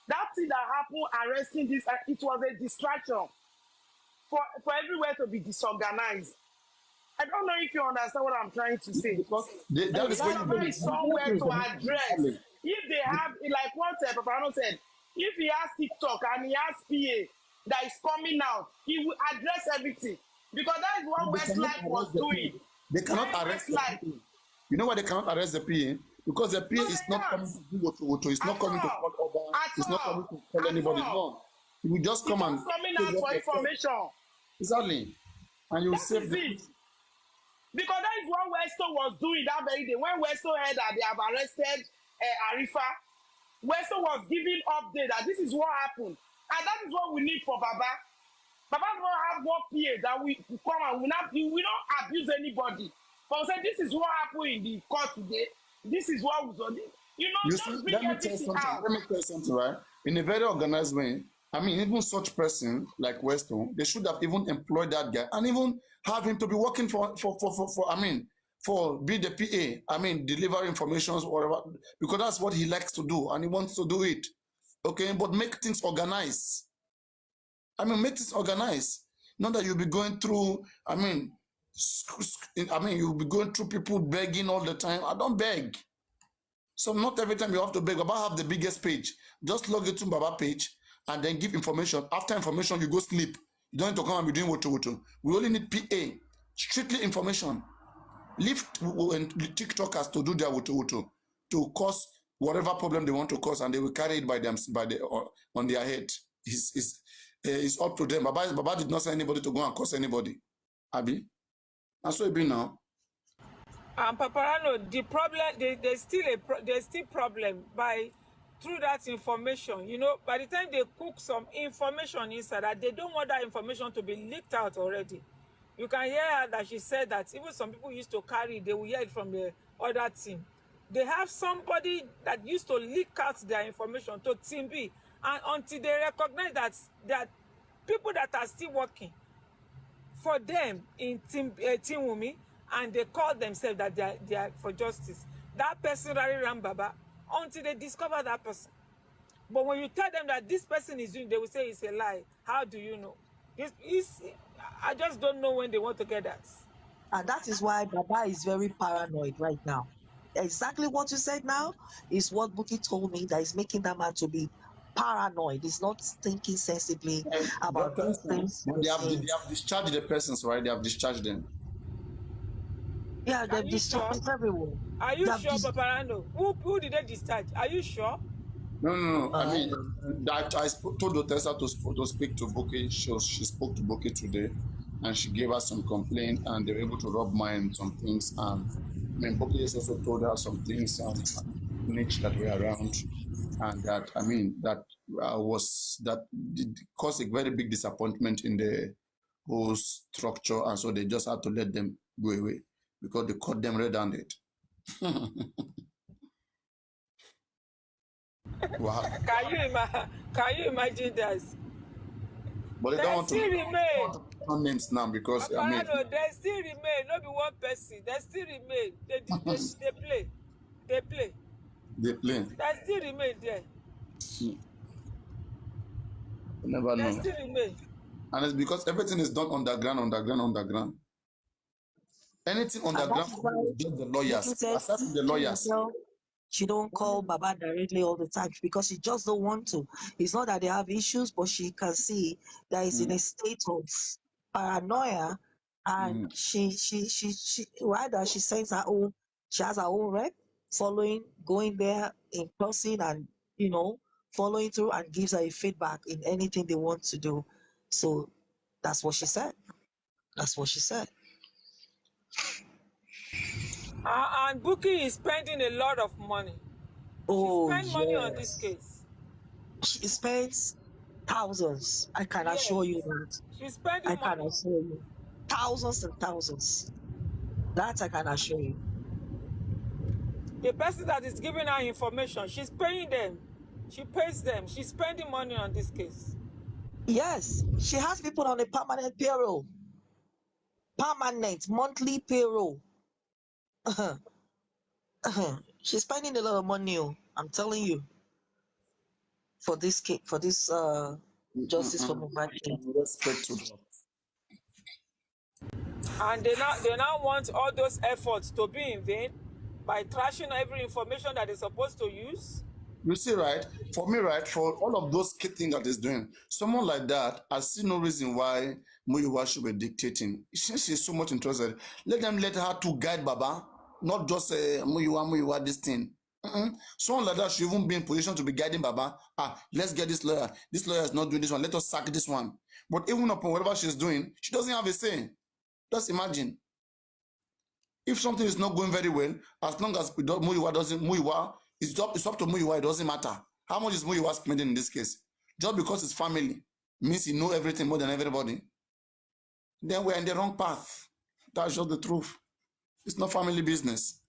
That thing that happened arresting this, it was a distraction for everywhere to be disorganized. I don't know if you understand what I'm trying to say. because that is when Baba is somewhere to address. If they have, like what Papano said, if he has TikTok and he has PA that is coming out, he will address everything. Because that is what Westlife was doing. They cannot arrest the PA. You know why they cannot arrest the PA? Because the PA is not coming to do what it's not coming to call order. It's not coming to call anybody. No. He will just come and coming out for information. Exactly. And you save the it. Because that is what Westo was doing that very day. When Westo heard that they have arrested Arifa, Westo was giving update that this is what happened. And that is what we need for Baba. Baba don't have one PA that we come and we don't abuse anybody. But we say this is what happened in the court today. This is what was on it. Just bring everything out. Let me tell you something, right? In a very organized way, I mean, even such person like Weston, they should have even employed that guy and even have him to be working for be the PA. I mean, deliver information or whatever, because that's what he likes to do and he wants to do it. Okay, but make things organized. I mean, make things organized. Not that you'll be going through, you'll be going through people begging all the time. I don't beg. So not every time you have to beg. Baba have the biggest page. Just log into Baba page and then give information. After information, you go sleep. You don't need to come and be doing woto. We only need PA. Strictly information. Leave TikTokers to do their woto to cause whatever problem they want to cause, and they will carry it on their head. It's up to them. Baba did not say anybody to go and cause anybody. Abi? That's what it be now. Paparano, the problem, there's still problem through that information. By the time they cook some information inside, that they don't want that information to be leaked out already. You can hear her that she said that even some people used to carry, they will hear it from the other team. They have somebody that used to leak out their information to Team B, and until they recognize that people that are still working for them in Team Wumi, and they call themselves that they are for justice, that person rally ran Baba until they discover that person. But when you tell them that this person is doing, they will say it's a lie. How do you know? I just don't know when they want to get that. And that is why Baba is very paranoid right now. Exactly what you said now is what Buki told me that is making that man to be paranoid. He's not thinking sensibly And about these things but he's they saying. have discharged the persons, right? They have discharged them. Yeah, Are they've you sure? discharged everyone. Are They you have sure, Paparano? Who did they discharge? Are you sure? No. I uh, mean, that told Otessa to speak to Boki. She spoke to Boki today, and she gave us some complaint, and they were able to rub mine some things. And I mean, Boki has also told her some things, niche that were around, and that I mean that caused a very big disappointment in the whole structure, and so they just had to let them go away because they caught them red-handed. Wow. Can you imagine that? But they don't There want to still remain. mention names now because I mean Paparano, there still remain. Not be one person. There still remain. They play. They play. they play. There still remain there. You never There know. still remain. And it's because everything is done underground. Anything and that underground is for me why is just the lawyers. Buki said Aside from the to lawyers. himself, she don't call Baba directly all the time because she just don't want to. It's not that they have issues, but she can see that he's in a state of paranoia, and Mm. she rather she sends her own. She has her own rep following, going there in person, and following through, and gives her a feedback in anything they want to do. So that's what she said. That's what she said. And Buki is spending a lot of money. She Oh spent money on this yes, case. she spends thousands. I can assure you Yes. that. She's I spending can money. assure you. Thousands and thousands. That I can assure you. The person that is giving her information, she's paying them. She pays them. She's spending money on this case. Yes, she has people on a permanent payroll. Permanent, monthly payroll. She's spending a lot of money, I'm telling you, for this case, for this justice for Mohbad case. Respect to that. And they now want all those efforts to be in vain by trashing every information that they're supposed to use. You see, right? For me, right, for all of those key things that he's doing, someone like that, I see no reason why Muyiwa should be dictating. Since she's so much interested, let her to guide Baba, not just Muyiwa, this thing. Someone like that should even be in position to be guiding Baba. Let's get this lawyer. This lawyer is not doing this one. Let us sack this one. But even upon whatever she's doing, she doesn't have a say. Just imagine. If something is not going very well, as long as Muyiwa, it's up to Muyiwa, it doesn't matter. How much is Muyiwa spending in this case? Just because it's family means he knows everything more than everybody. Then we're in the wrong path. That's just the truth. It's not family business.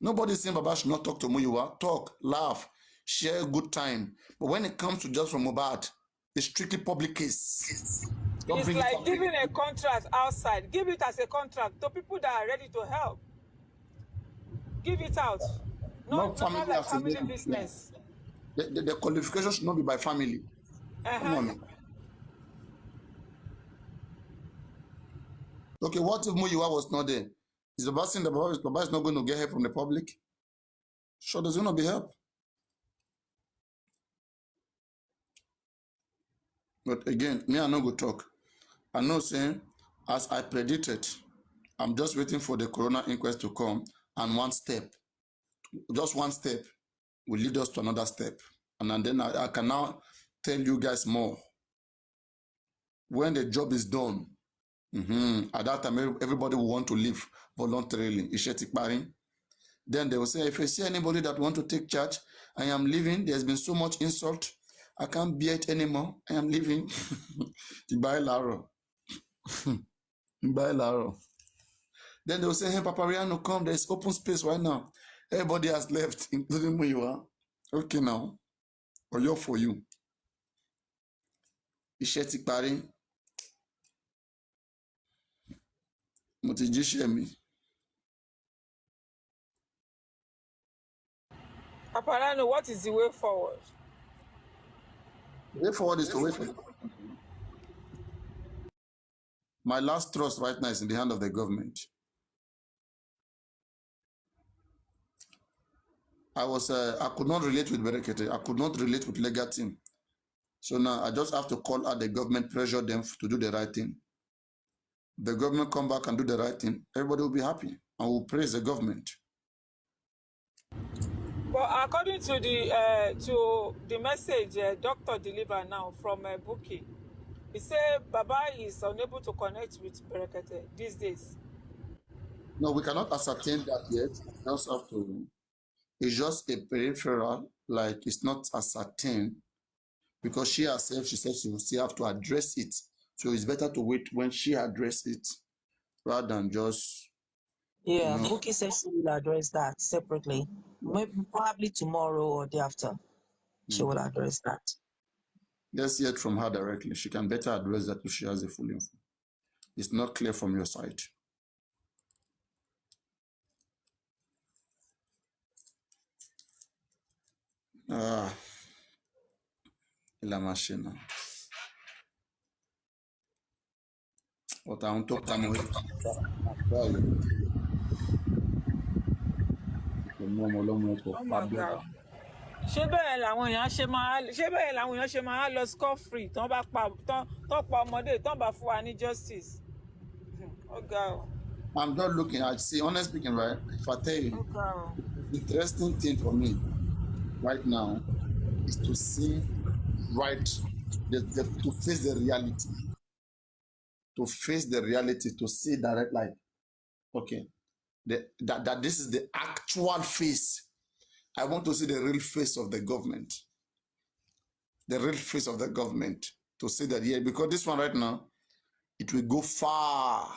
Nobody's saying Baba should not talk to Muyiwa. Talk, laugh, share a good time. But when it comes to just from Mohbad, it's strictly public case. Don't It's bring like it giving a contract outside. Give it as a contract to people that are ready to help. Give it out. not Not family like as a family lady. business. The qualification should not be by family. Come on. Okay, what if Muyiwa was not there? Is the person the Baba is not going to get help from the public? Sure, there's going to be help. But again, me, I no go talk. I know saying, as I predicted, I'm just waiting for the corona inquest to come, and just one step, will lead us to another step. And then I can now tell you guys more. When the job is done, at that time, everybody will want to leave voluntarily. Then they will say, if you see anybody that want to take charge, I am leaving. There's been so much insult. I can't bear it anymore. I am leaving. Bye, Laro. Bye, Laro. Then they will say, hey, Papariano, come. There's open space right now. Everybody has left, including where you are. Okay, now. Or you're for you. Iṣẹ́ ti parí. Mo ti jíṣẹ́ mi. Aparano, what is the way forward? The way forward is to wait for my last trust right now is in the hand of the government. I could not relate with Berekete. I could not relate with legal team. So now I just have to call out the government, pressure them to do the right thing. The government come back and do the right thing, everybody will be happy and will praise the government. But according to the message doctor delivered now from Buki, he said Baba is unable to connect with Berekete these days. No, we cannot ascertain that yet. Just have to. It's just a peripheral, like it's not ascertained because she herself, she said she will still have to address it. So it's better to wait when she address it rather than just, Yeah, Buki says she will address that separately. Maybe probably tomorrow or day after. She will address that. let's hear it from her directly. She can better address that if she has the full info. It's not clear from your side. La machine. What I want to come with. Oh my God. ṣé bẹ́ẹ̀ làwọn èèyàn ṣe máa lọ score free tán pa ọmọdé tán bá fún wa ní justice. Ó ga o. I'm just looking. I see, honestly speaking, right? If I tell you, the interesting thing for me right now is to see to face the reality. To face the reality, to see direct, like, okay, that this is the actual face. I want to see the real face of the government. The real face of the government. To see that, yeah, because this one right now, it will go far.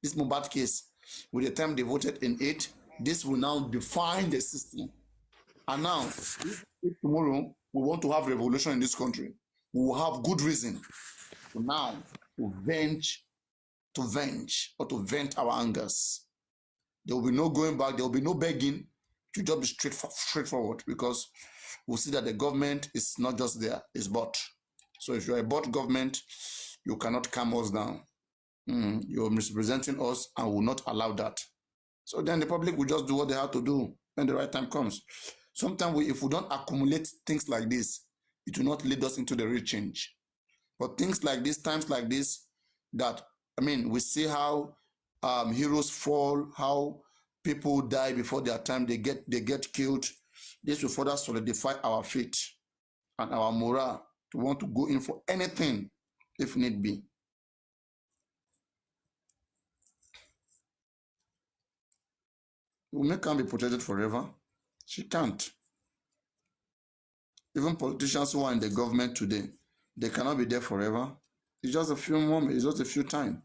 This Mohbad case, with the time they voted in it, this will now define the system. And now, if tomorrow we want to have revolution in this country, we will have good reason to vent our angers. There will be no going back. There will be no begging. To just be straightforward, because we'll see that the government is not just there, it's bought. So if you're a bought government, you cannot calm us down. You're misrepresenting us and will not allow that. So then the public will just do what they have to do when the right time comes. Sometimes if we don't accumulate things like this, it will not lead us into the real change. But things like this, times like this, we see how heroes fall, how people die before their time, they get killed. This will further solidify our faith and our morale to want to go in for anything if need be. Women can't be protected forever. She can't. Even politicians who are in the government today, they cannot be there forever. It's just a few moments, it's just a few times.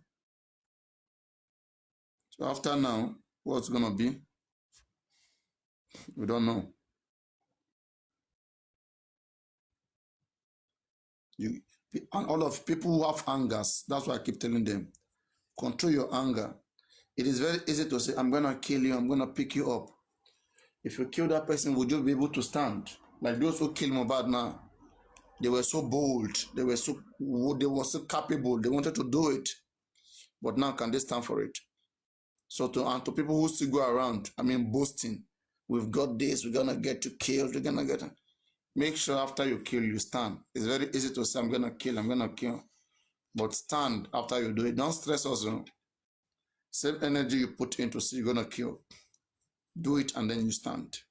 So after now, what's gonna be? We don't know. And all of people who have angers, that's why I keep telling them, control your anger. It is very easy to say, I'm gonna kill you, I'm gonna pick you up. If you kill that person, would you be able to stand? Like those who kill Mohbad now, they were so bold, they were so capable, they wanted to do it. But now can they stand for it? So to people who still go around, boasting, we've got this, we're gonna get you killed, we're gonna get it. Make sure after you kill, you stand. It's very easy to say, I'm gonna kill. But stand after you do it. Don't stress also. Same energy you put in to see you're gonna kill. Do it and then you stand.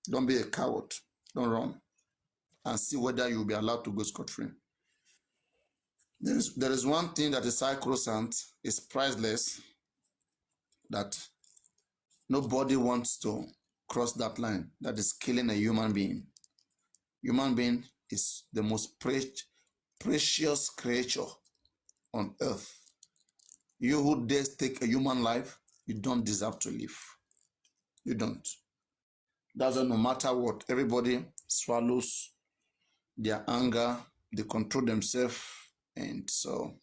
Don't be a coward. Don't run. And see whether you'll be allowed to go scot-free. There is one thing that is sacrosanct, is priceless, that nobody wants to cross that line. That is killing a human being. Human being is the most precious creature on earth. You who dares take a human life, you don't deserve to live. You don't. That's why no matter what, everybody swallows their anger, they control themselves, and so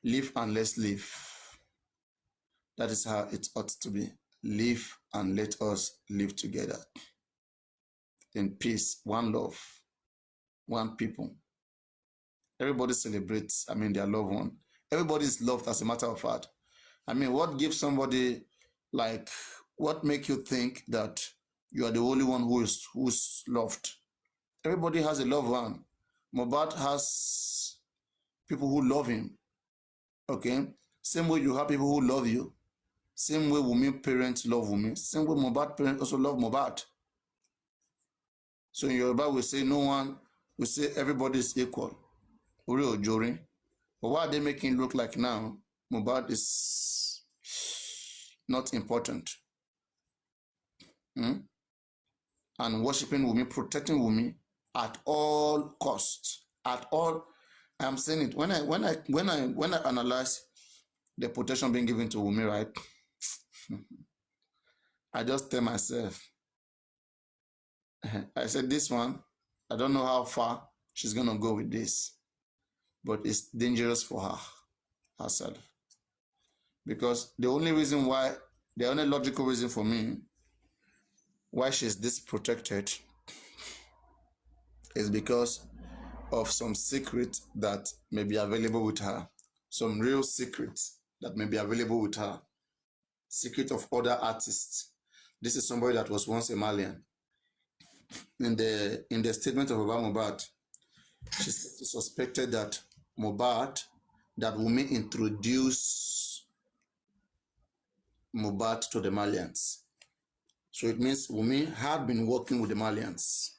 live and let's live. That is how it ought to be. Live and let us live together in peace, one love, one people. Everybody celebrates, their loved one. Everybody is loved, as a matter of fact. What gives somebody, like, what make you think that you are the only one who's loved? Everybody has a loved one. Mohbad has people who love him. Okay? Same way you have people who love you. Same way Wunmi parents love Wunmi. Same way Mohbad parents also love Mohbad. So in Yoruba we say we say everybody is equal. Ori Ojori. But why are they making it look like now Mohbad is not important? And worshiping Wunmi, protecting Wunmi at all costs. At all. I'm saying it. When I analyze the protection being given to Wunmi, right? I just tell myself, I said, this one, I don't know how far she's going to go with this, but it's dangerous for herself. Because the only logical reason for me why she's this protected is because of some secret that may be available with her. Some real secrets that may be available with her. Secret of other artists. This is somebody that was once a Malian. In the statement of Mohbad, she suspected that Wunmi introduced Mohbad to the Malians. So it means Wunmi had been working with the Malians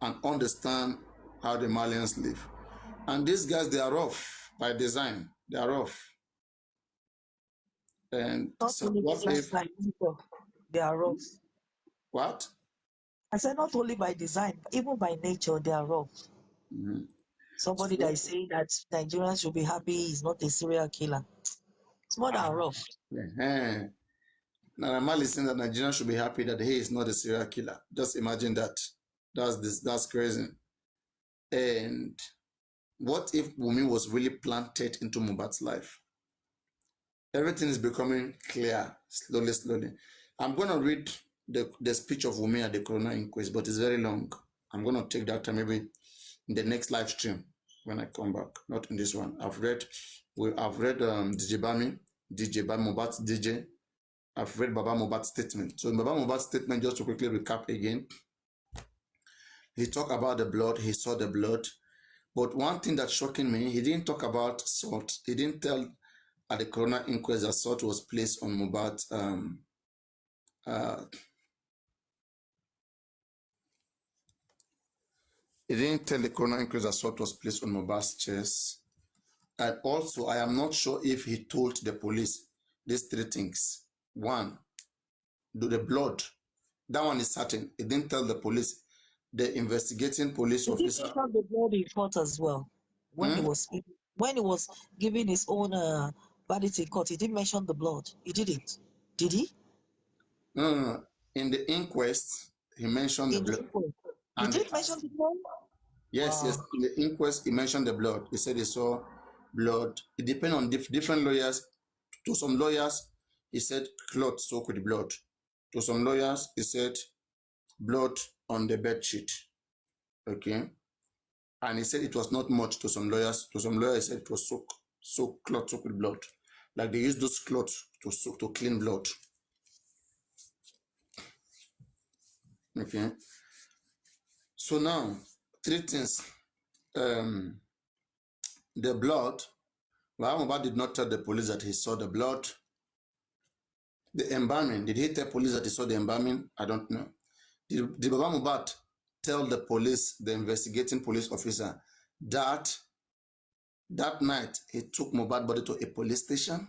and understand how the Malians live. And these guys, they are rough by design. They are rough. And Not so only what design, if by nature, they are rough. what? I said not only by design, even by nature, they are rough. Somebody that is saying that Nigerians should be happy is not a serial killer. It's more than rough. Now, I'm not listening that Nigerians should be happy that he is not a serial killer. Just imagine that. That's crazy. And what if Wunmi was really planted into Mohbad's life? Everything is becoming clear slowly. I'm going to read the speech of Wunmi at the coroner inquest, but it's very long. I'm going to take that time maybe in the next live stream when I come back, not in this one. I've read DJ Bami, Mohbad's DJ. I've read Baba Mohbad's statement. So in Baba Mohbad's statement, just to quickly recap again, he talked about the blood, he saw the blood. But one thing that's shocking me, he didn't talk about salt. He didn't tell at the coroner inquest that salt was placed on Mohbad's he didn't tell the coroner inquest that salt was placed on Mohbad's chest. And also, I am not sure if he told the police these three things. One, the blood. That one is certain. He didn't tell the police. The investigating police officer. He mentioned the blood in court as well. When he was giving his own verdict in court, he didn't mention the blood. He didn't. Did he? No. In the inquest, he mentioned the blood. He did mention the blood? Yes, yes. In the inquest, he mentioned the blood. He said he saw blood. It depends on different lawyers. To some lawyers, he said cloth soaked with blood. To some lawyers, he said blood on the bed sheet. Okay. And he said it was not much to some lawyers. To some lawyers, he said it was cloth soaked with blood. Like they use those cloths to clean blood. Okay. So now, three things. The blood. Mohbad did not tell the police that he saw the blood. The embalming. Did he tell police that he saw the embalming? I don't know. Did Baba Mohbad tell the police, the investigating police officer, that night he took Mohbad's body to a police station?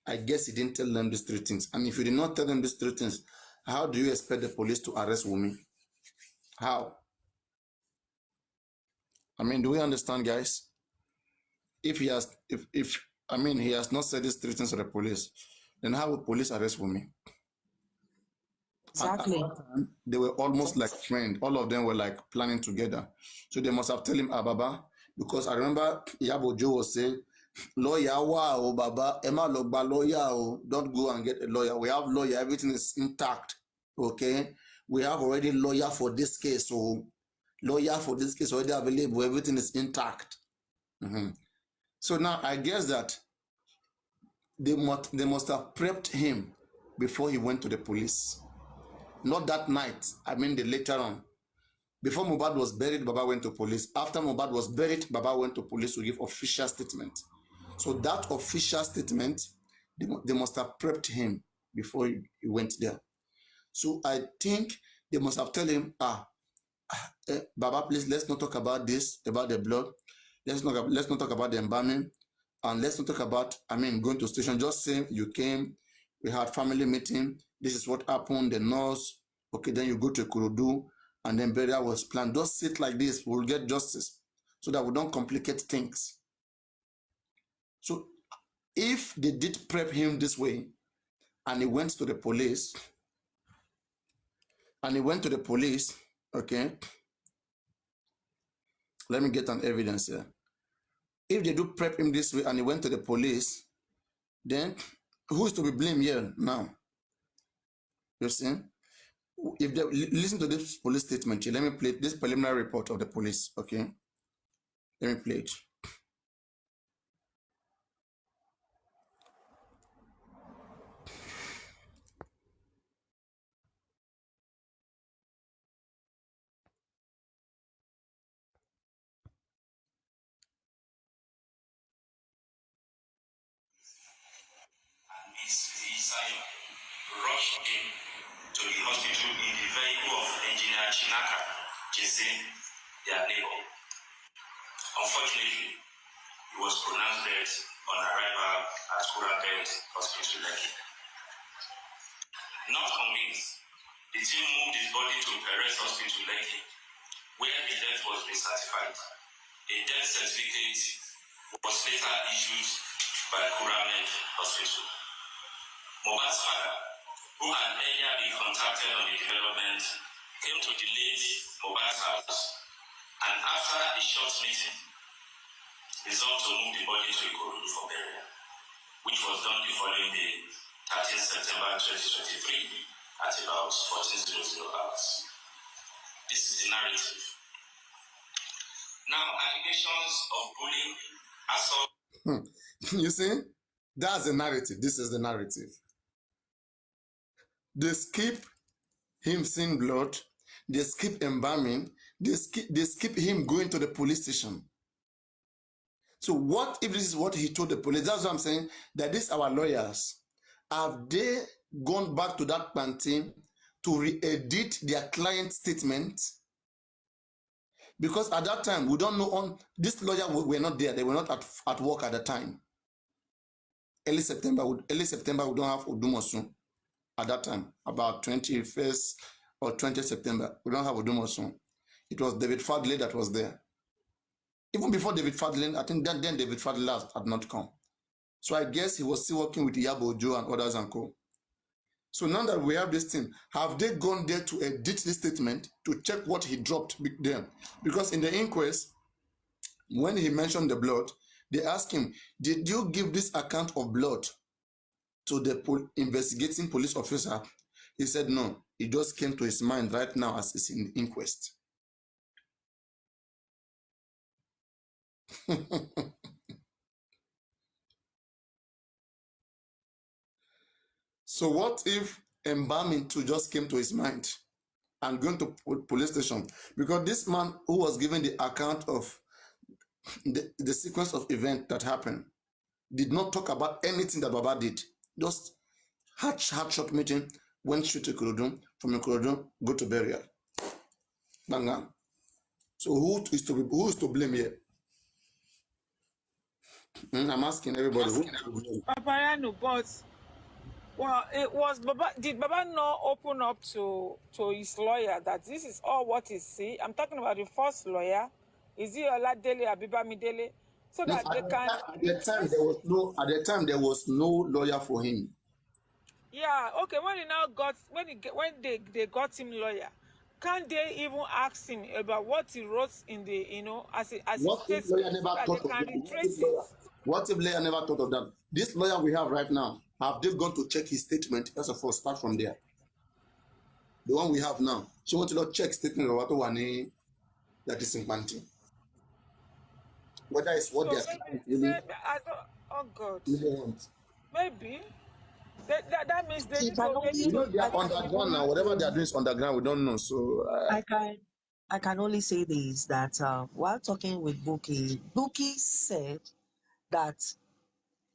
I guess he didn't tell them these three things. And if you did not tell them these three things, how do you expect the police to arrest Wunmi? How? Do we understand, guys? If he has not said these three things to the police, then how will police arrest Wunmi? Exactly. They were almost like friends. All of them were like planning together. So they must have told him, Baba, because I remember Iyabo Ojo was saying lawyer, wow, Baba, Emma Logba lawyer, don't go and get a lawyer. We have lawyer, everything is intact. Okay, we have already lawyer for this case, so lawyer for this case already available, everything is intact. So now I guess that they must have prepped him before he went to the police. Not that night, I mean the later on. Before Mohbad was buried, Baba went to police. After Mohbad was buried, Baba went to police to give official statement. So that official statement, they must have prepped him before he went there. So I think they must have told him, Baba, please, let's not talk about this, about the blood. Let's not talk about the embalming. And let's not talk about, going to station. Just say you came, we had family meeting. This is what happened, the nurse. Okay, then you go to Ikorodu, and then burial was planned. Just sit like this, we'll get justice, so that we don't complicate things. So if they did prep him this way, and he went to the police, okay, let me get an evidence here. If they do prep him this way and he went to the police, then who is to be blamed here now? You see? If they listen to this police statement, let me play this preliminary report of the police, okay? Let me play it. Simon rushed in to the hospital in the vehicle of Engineer Chinaka, Jesse, their neighbor. Unfortunately, he was pronounced dead on arrival at Kurabed Hospital, Lekki. Not convinced, the team moved his body to Perez Hospital, Lekki, where the death was recertified. A death certificate was later issued by Kuramed Hospital. Mohbad's father, who had earlier been contacted on the development, came to the late Mohbad's house, and after a short meeting, resolved to move the body to Ikorodu for burial, which was done the following day, 13 September 2023, at about 14:00 hours. This is the narrative. Now, allegations of bullying, assault. You see, that's the narrative. This is the narrative. They skip him seeing blood. They skip embalming. They skip him going to the police station. So what if this is what he told the police? That's what I'm saying, that these our lawyers. Have they gone back to that panty to re-edit their client statement? Because at that time, we don't know, this lawyer were not there. They were not at work at the time. Early September, we don't have Odumosun. At that time, about 21st or 20th September, we don't have Odumosun. It was David Fadley that was there. Even before David Fadley, I think then David Fadley had not come. So I guess he was still working with Iyabo Ojo and others and co. So now that we have this thing, have they gone there to edit this statement to check what he dropped there? Because in the inquest, when he mentioned the blood, they asked him, did you give this account of blood to the investigating police officer? He said no. It just came to his mind right now as it's in the inquest. So what if embalming too just came to his mind and going to police station? Because this man who was given the account of the sequence of events that happened did not talk about anything that Baba did. Just had short meeting, went straight to Ikorodu, from Ikorodu, go to burial. Banga. So who is to blame here? I'm asking everybody. Papariano, but well, it was Baba. Did Baba not open up to his lawyer that this is all what he see? I'm talking about the first lawyer. Is he Oladele Abibamidele? So that they can. At the time there was no lawyer for him. Yeah. Okay. When they got him lawyer, can't they even ask him about what he wrote in the as What if lawyer never thought of What if lawyer never thought of that? This lawyer we have right now, have they gone to check his statement? First of all, start from there. The one we have now. She wants to check statement of what one that is in Panty. Whether it's what So they're maybe I don't. Oh God. really want. Maybe that means they You need can to only, You know, they I are can underground now. only Whatever they are say, doing is underground. We don't know. So, I can only say this, that while talking with Buki said that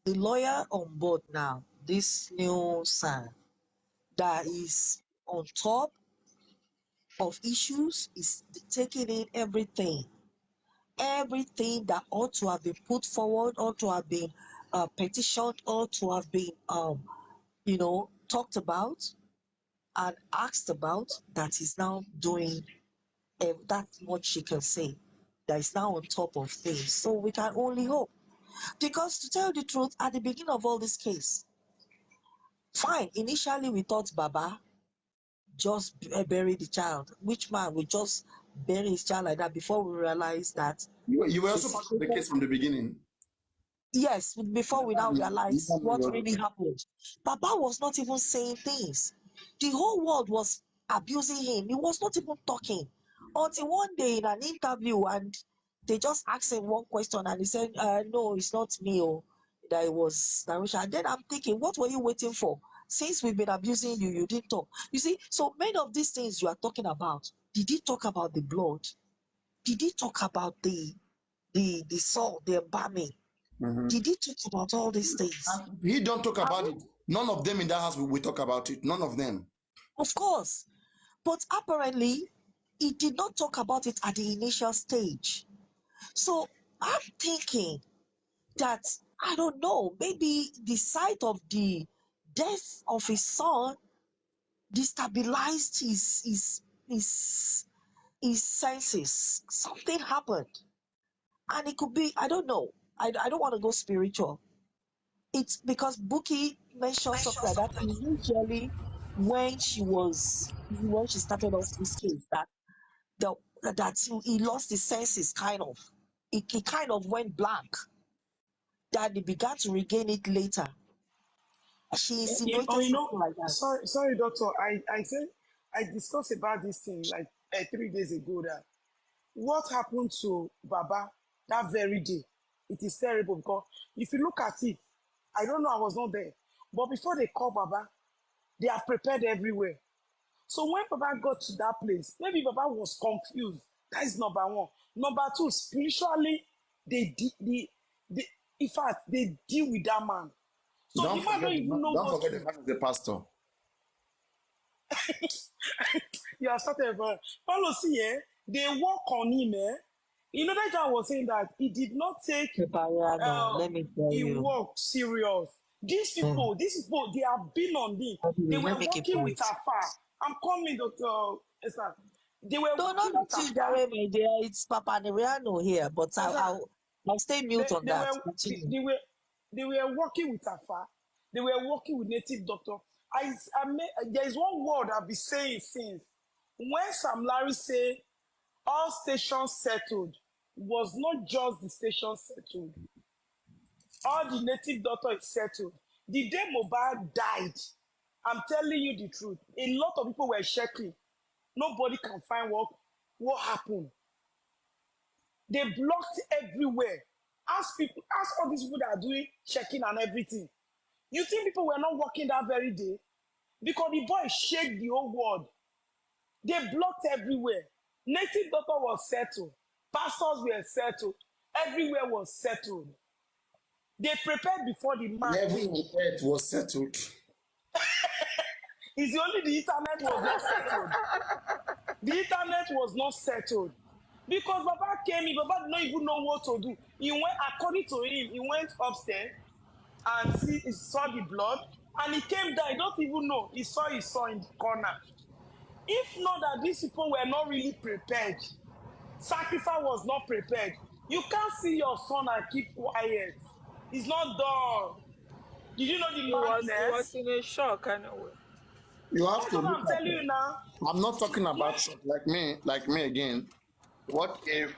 the lawyer on board now, this new son that is on top of issues, is taking in everything that ought to have been put forward, ought to have been petitioned, ought to have been talked about and asked about, that is now doing that much she can say, that is now on top of things. So we can only hope. Because to tell the truth, at the beginning of all this case, fine, initially we thought Baba just buried the child. Which man would just bury his child like that before we realized that you were the also part of the situation. case from the beginning. Yes, before we now You realize never what know. really happened. Baba was not even saying things. The whole world was abusing him. He was not even talking. Until one day in an interview, and they just asked him one question, and he said, no, it's not me, that it was Darusha. And then I'm thinking, what were you waiting for? Since we've been abusing you, you didn't talk. You see, so many of these things you are talking about, did he talk about the blood? Did he talk about the salt, the embalming? Did he talk about all these things? And he don't talk about it. None of them in that house will talk about it. None of them. Of course. But apparently, he did not talk about it at the initial stage. So I'm thinking that, I don't know, maybe the sight of the death of his son destabilized his senses. Something happened. And it could be, I don't know. I don't want to go spiritual. It's because Buki mentioned something like that initially when she started off this case, that he lost his senses, kind of. He kind of went blank. That he began to regain it later. She insinuated something like that. Sorry, doctor. I said I discussed about this thing like 3 days ago. That what happened to Baba that very day? It is terrible because if you look at it, I don't know. I was not there, but before they call Baba, they are prepared everywhere. So when Baba got to that place, maybe Baba was confused. That is number one. Number two, spiritually, in fact, they deal with that man. So Don't the man don't forget, even know don't what forget the to. man is the pastor. You have started about Paulo, see, they work on him, You know that guy was saying that he did not take Let me tell he you. work serious. These people, they have been on him. They Let were me keep working with quiet. Afar. I'm coming, Dr. Esther. They were No, working not with you, Afar. Jare, my dear. It's Papa Neriano here, but Esther, I'll stay mute on they that. were Continue. they were working with Afar. They were working with native doctor. There is one word I've been saying since. When Sam Larry say all stations settled, was not just the station settled. All the native doctor is settled. The day Mohbad died, I'm telling you the truth, a lot of people were checking. Nobody can find what happened. They blocked everywhere. Ask all these people that are doing checking and everything. You think people were not working that very day? Because the boy shake the whole world. They blocked everywhere. Native doctor was settled. Pastors were settled. Everywhere was settled. They prepared before the man Heaven came. and earth was settled. It's only the internet was not settled. The internet was not settled. Because Baba came in, Baba did not even know what to do. He went, according to him, he went upstairs and he saw the blood, and he came down. He don't even know. He saw his son in the corner. If not that these people were not really prepared, sacrifice was not prepared, you can't see your son and keep quiet. It's not done. Did you know the He was madness? in a shock anyway. You have That's to what look I'm at telling you it. now. I'm not talking When about shop like me again. What if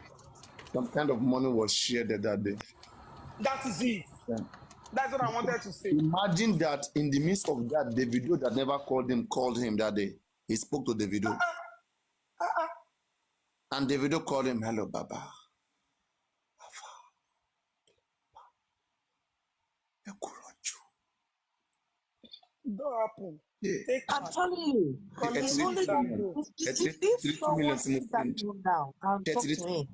some kind of money was shared that day? That is it. Yeah. That's what I wanted to say. Imagine that in the midst of that, the video that never called him that day. He spoke to the video. And the video called him, hello, Baba. Don't happen. Yeah. Take I'm heart. telling you, it's only Colleagues and go. if someone sits that him down and talk to him,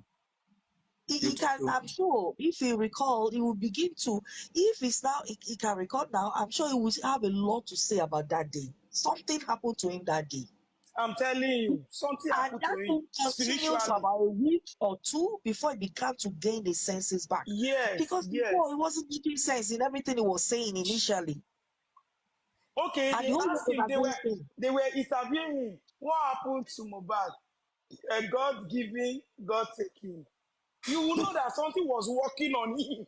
he can, I'm sure, if he recall, he will begin to, if it's now, he can recall now, I'm sure he will have a lot to say about that day. Something happened to him that day. I'm telling you, something And happened to that him thing continued for spiritually. about a week or two before he began to gain the senses back. Yes, Because before he wasn't making sense in everything he was saying initially. Okay, And they the whole asked world him, was against him. they were interviewing him. What happened to Mohbad? God giving, God taking. You will know that something was working on him.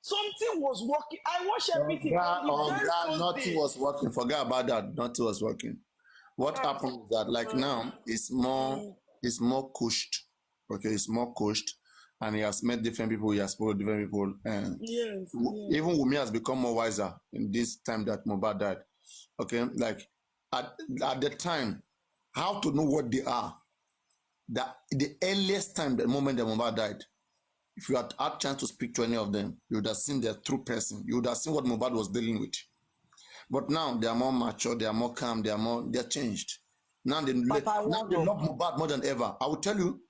Something was working. I watched everything on the very first Nothing day. was working. Forget about that. Nothing was working. What happened is that, like now, it's more cushed. Okay, it's more cushed, and he has met different people. He has spoken to different people, and Yes, even Wunmi has become more wiser in this time that Mohbad died. Okay, like at the time, how to know what they are. The earliest time, the moment that Mohbad died, if you had chance to speak to any of them, you would have seen their true person. You would have seen what Mohbad was dealing with. But now they are more mature, they are more calm, they're changed. Now they love Mohbad more than ever. I will tell you,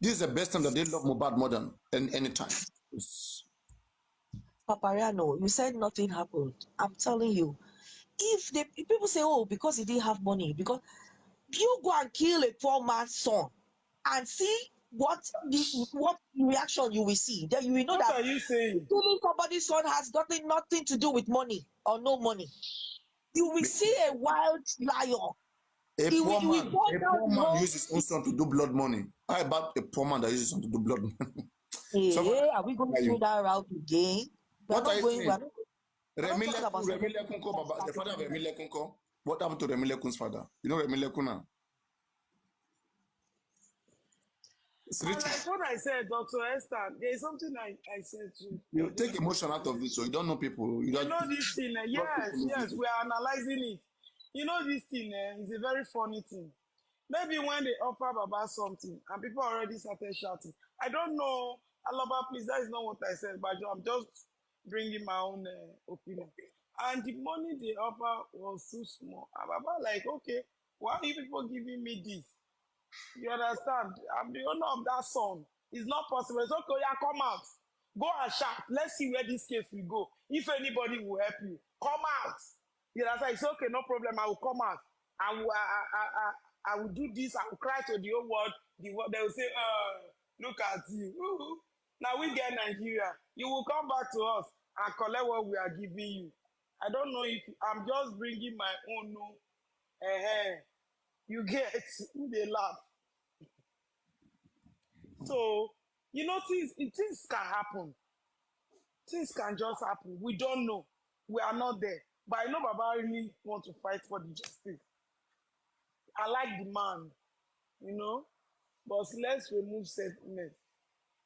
this is the best time that they love Mohbad more than any time. Papariano, you said nothing happened. I'm telling you, if people say, oh, because he didn't have money, because you go and kill a poor man's son and see what reaction you will see. Then you will know what that are you saying? killing somebody's son has nothing to do with money or no money. You will see a wild lion. A poor man uses his own son to do blood money. How about a poor man that uses his son to do blood money? Hey, are we going to go that route again? What are you saying? Remi Lekun, the father of Remi Lekun, what happened to Remi Lekun's father? You know Remi Lekun now? And like what I said, Dr. Esther, there is something I said too. You take emotion out of it, so you don't know people. You know this thing, yes, we are analyzing it. You know this thing is a very funny thing. Maybe when they offer Baba something and people already started shouting. I don't know, Alaba, please, that is not what I said, but I'm just bringing my own opinion. And the money they offer was too small. And Baba like, okay, why are you people giving me this? You understand? I'm the owner of that son. It's not possible. It's okay, yeah, come out. Go and shout. Let's see where this case will go. If anybody will help you, come out. You understand? It's okay, no problem. I will come out. I will do this. I will cry to the whole world. They will say, look at you. Ooh. Now we get Nigeria. You will come back to us and collect what we are giving you. I don't know if I'm just bringing my own no. You get they laugh. So, you know, things can happen. Things can just happen. We don't know. We are not there. But I know Baba really want to fight for the justice. I like the man, you know. But let's remove sentiment.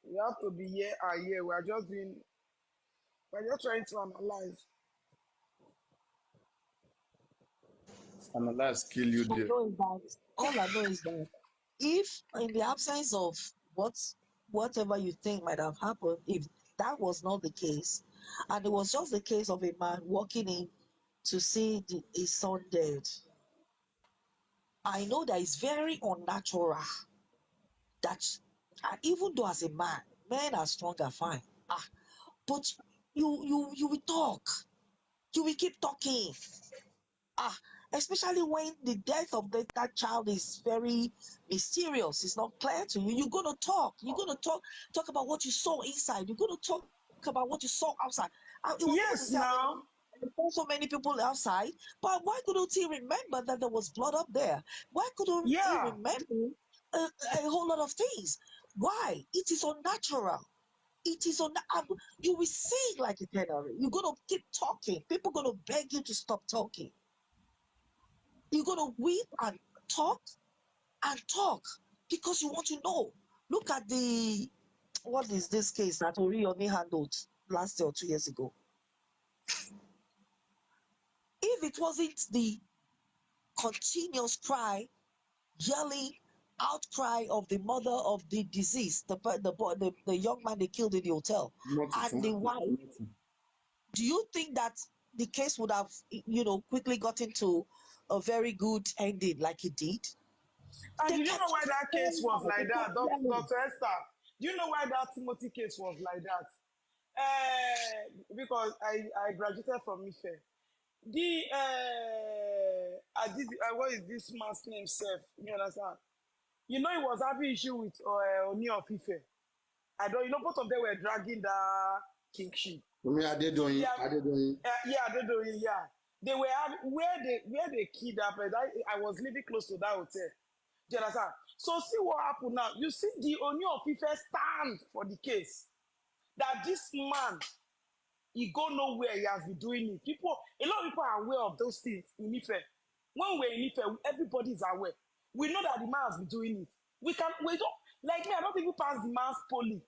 We have to be here and here. We're just trying to analyze. Analyze, kill you there. All I know is that if in the absence of whatever you think might have happened, if that was not the case, and it was just the case of a man walking in to see his son dead, I know that it's very unnatural that, and even though as a man, men are strong and fine, but you will talk, you will keep talking. Especially when the death of that child is very mysterious, it's not clear to you. You're gonna talk. You're gonna talk about what you saw inside. You're gonna talk about what you saw outside. It was Yes, now. So many people outside, but why couldn't he remember that there was blood up there? Why couldn't he remember a whole lot of things? Why? It is unnatural. It is you will sing like a canary. You're gonna keep talking. People gonna beg you to stop talking. You're going to weep and talk because you want to know. Look at what is this case that Orioni handled? last year or 2 years ago. If it wasn't the continuous cry, yelling, outcry of the mother of the deceased, the young man they killed in the hotel, and the wife, do you think that the case would have, quickly gotten to a very good ending like it did? And They do you know kept why that case was like they that, kept yelling. Dr. Esther? Do you know why that Timothy case was like that? Because I graduated from Ife. What is this man's name, Seth? You understand? You know, he was having issue with Oni of Ife. Both of them were dragging the kingship. Are they doing? Yeah, they're doing. Yeah, they were having, where they kidnapped. I was living close to that hotel. Do you understand? So see what happened now. You see the Oni of Ife stand for the case that this man, he go nowhere. He has been doing it. A lot of people are aware of those things in Ife. When we're in Ife, everybody is aware. We know that the man has been doing it. We don't, like me, I don't even pass the man's poly,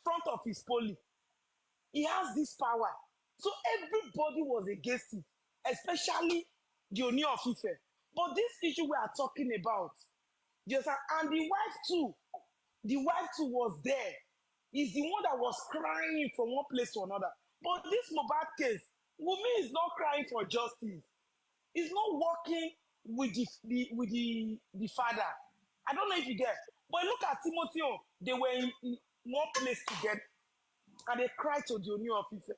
front of his poly. He has this power. So everybody was against it, especially the Oni of Ife. But this issue we are talking about, yes, and the wife too was there. Is the one that was crying from one place to another. But this Mohbad case, Wunmi is not crying for justice. He's not working with the father. I don't know if you get. But look at Timothy. They were in one place together, and they cried to the Oni of Ife.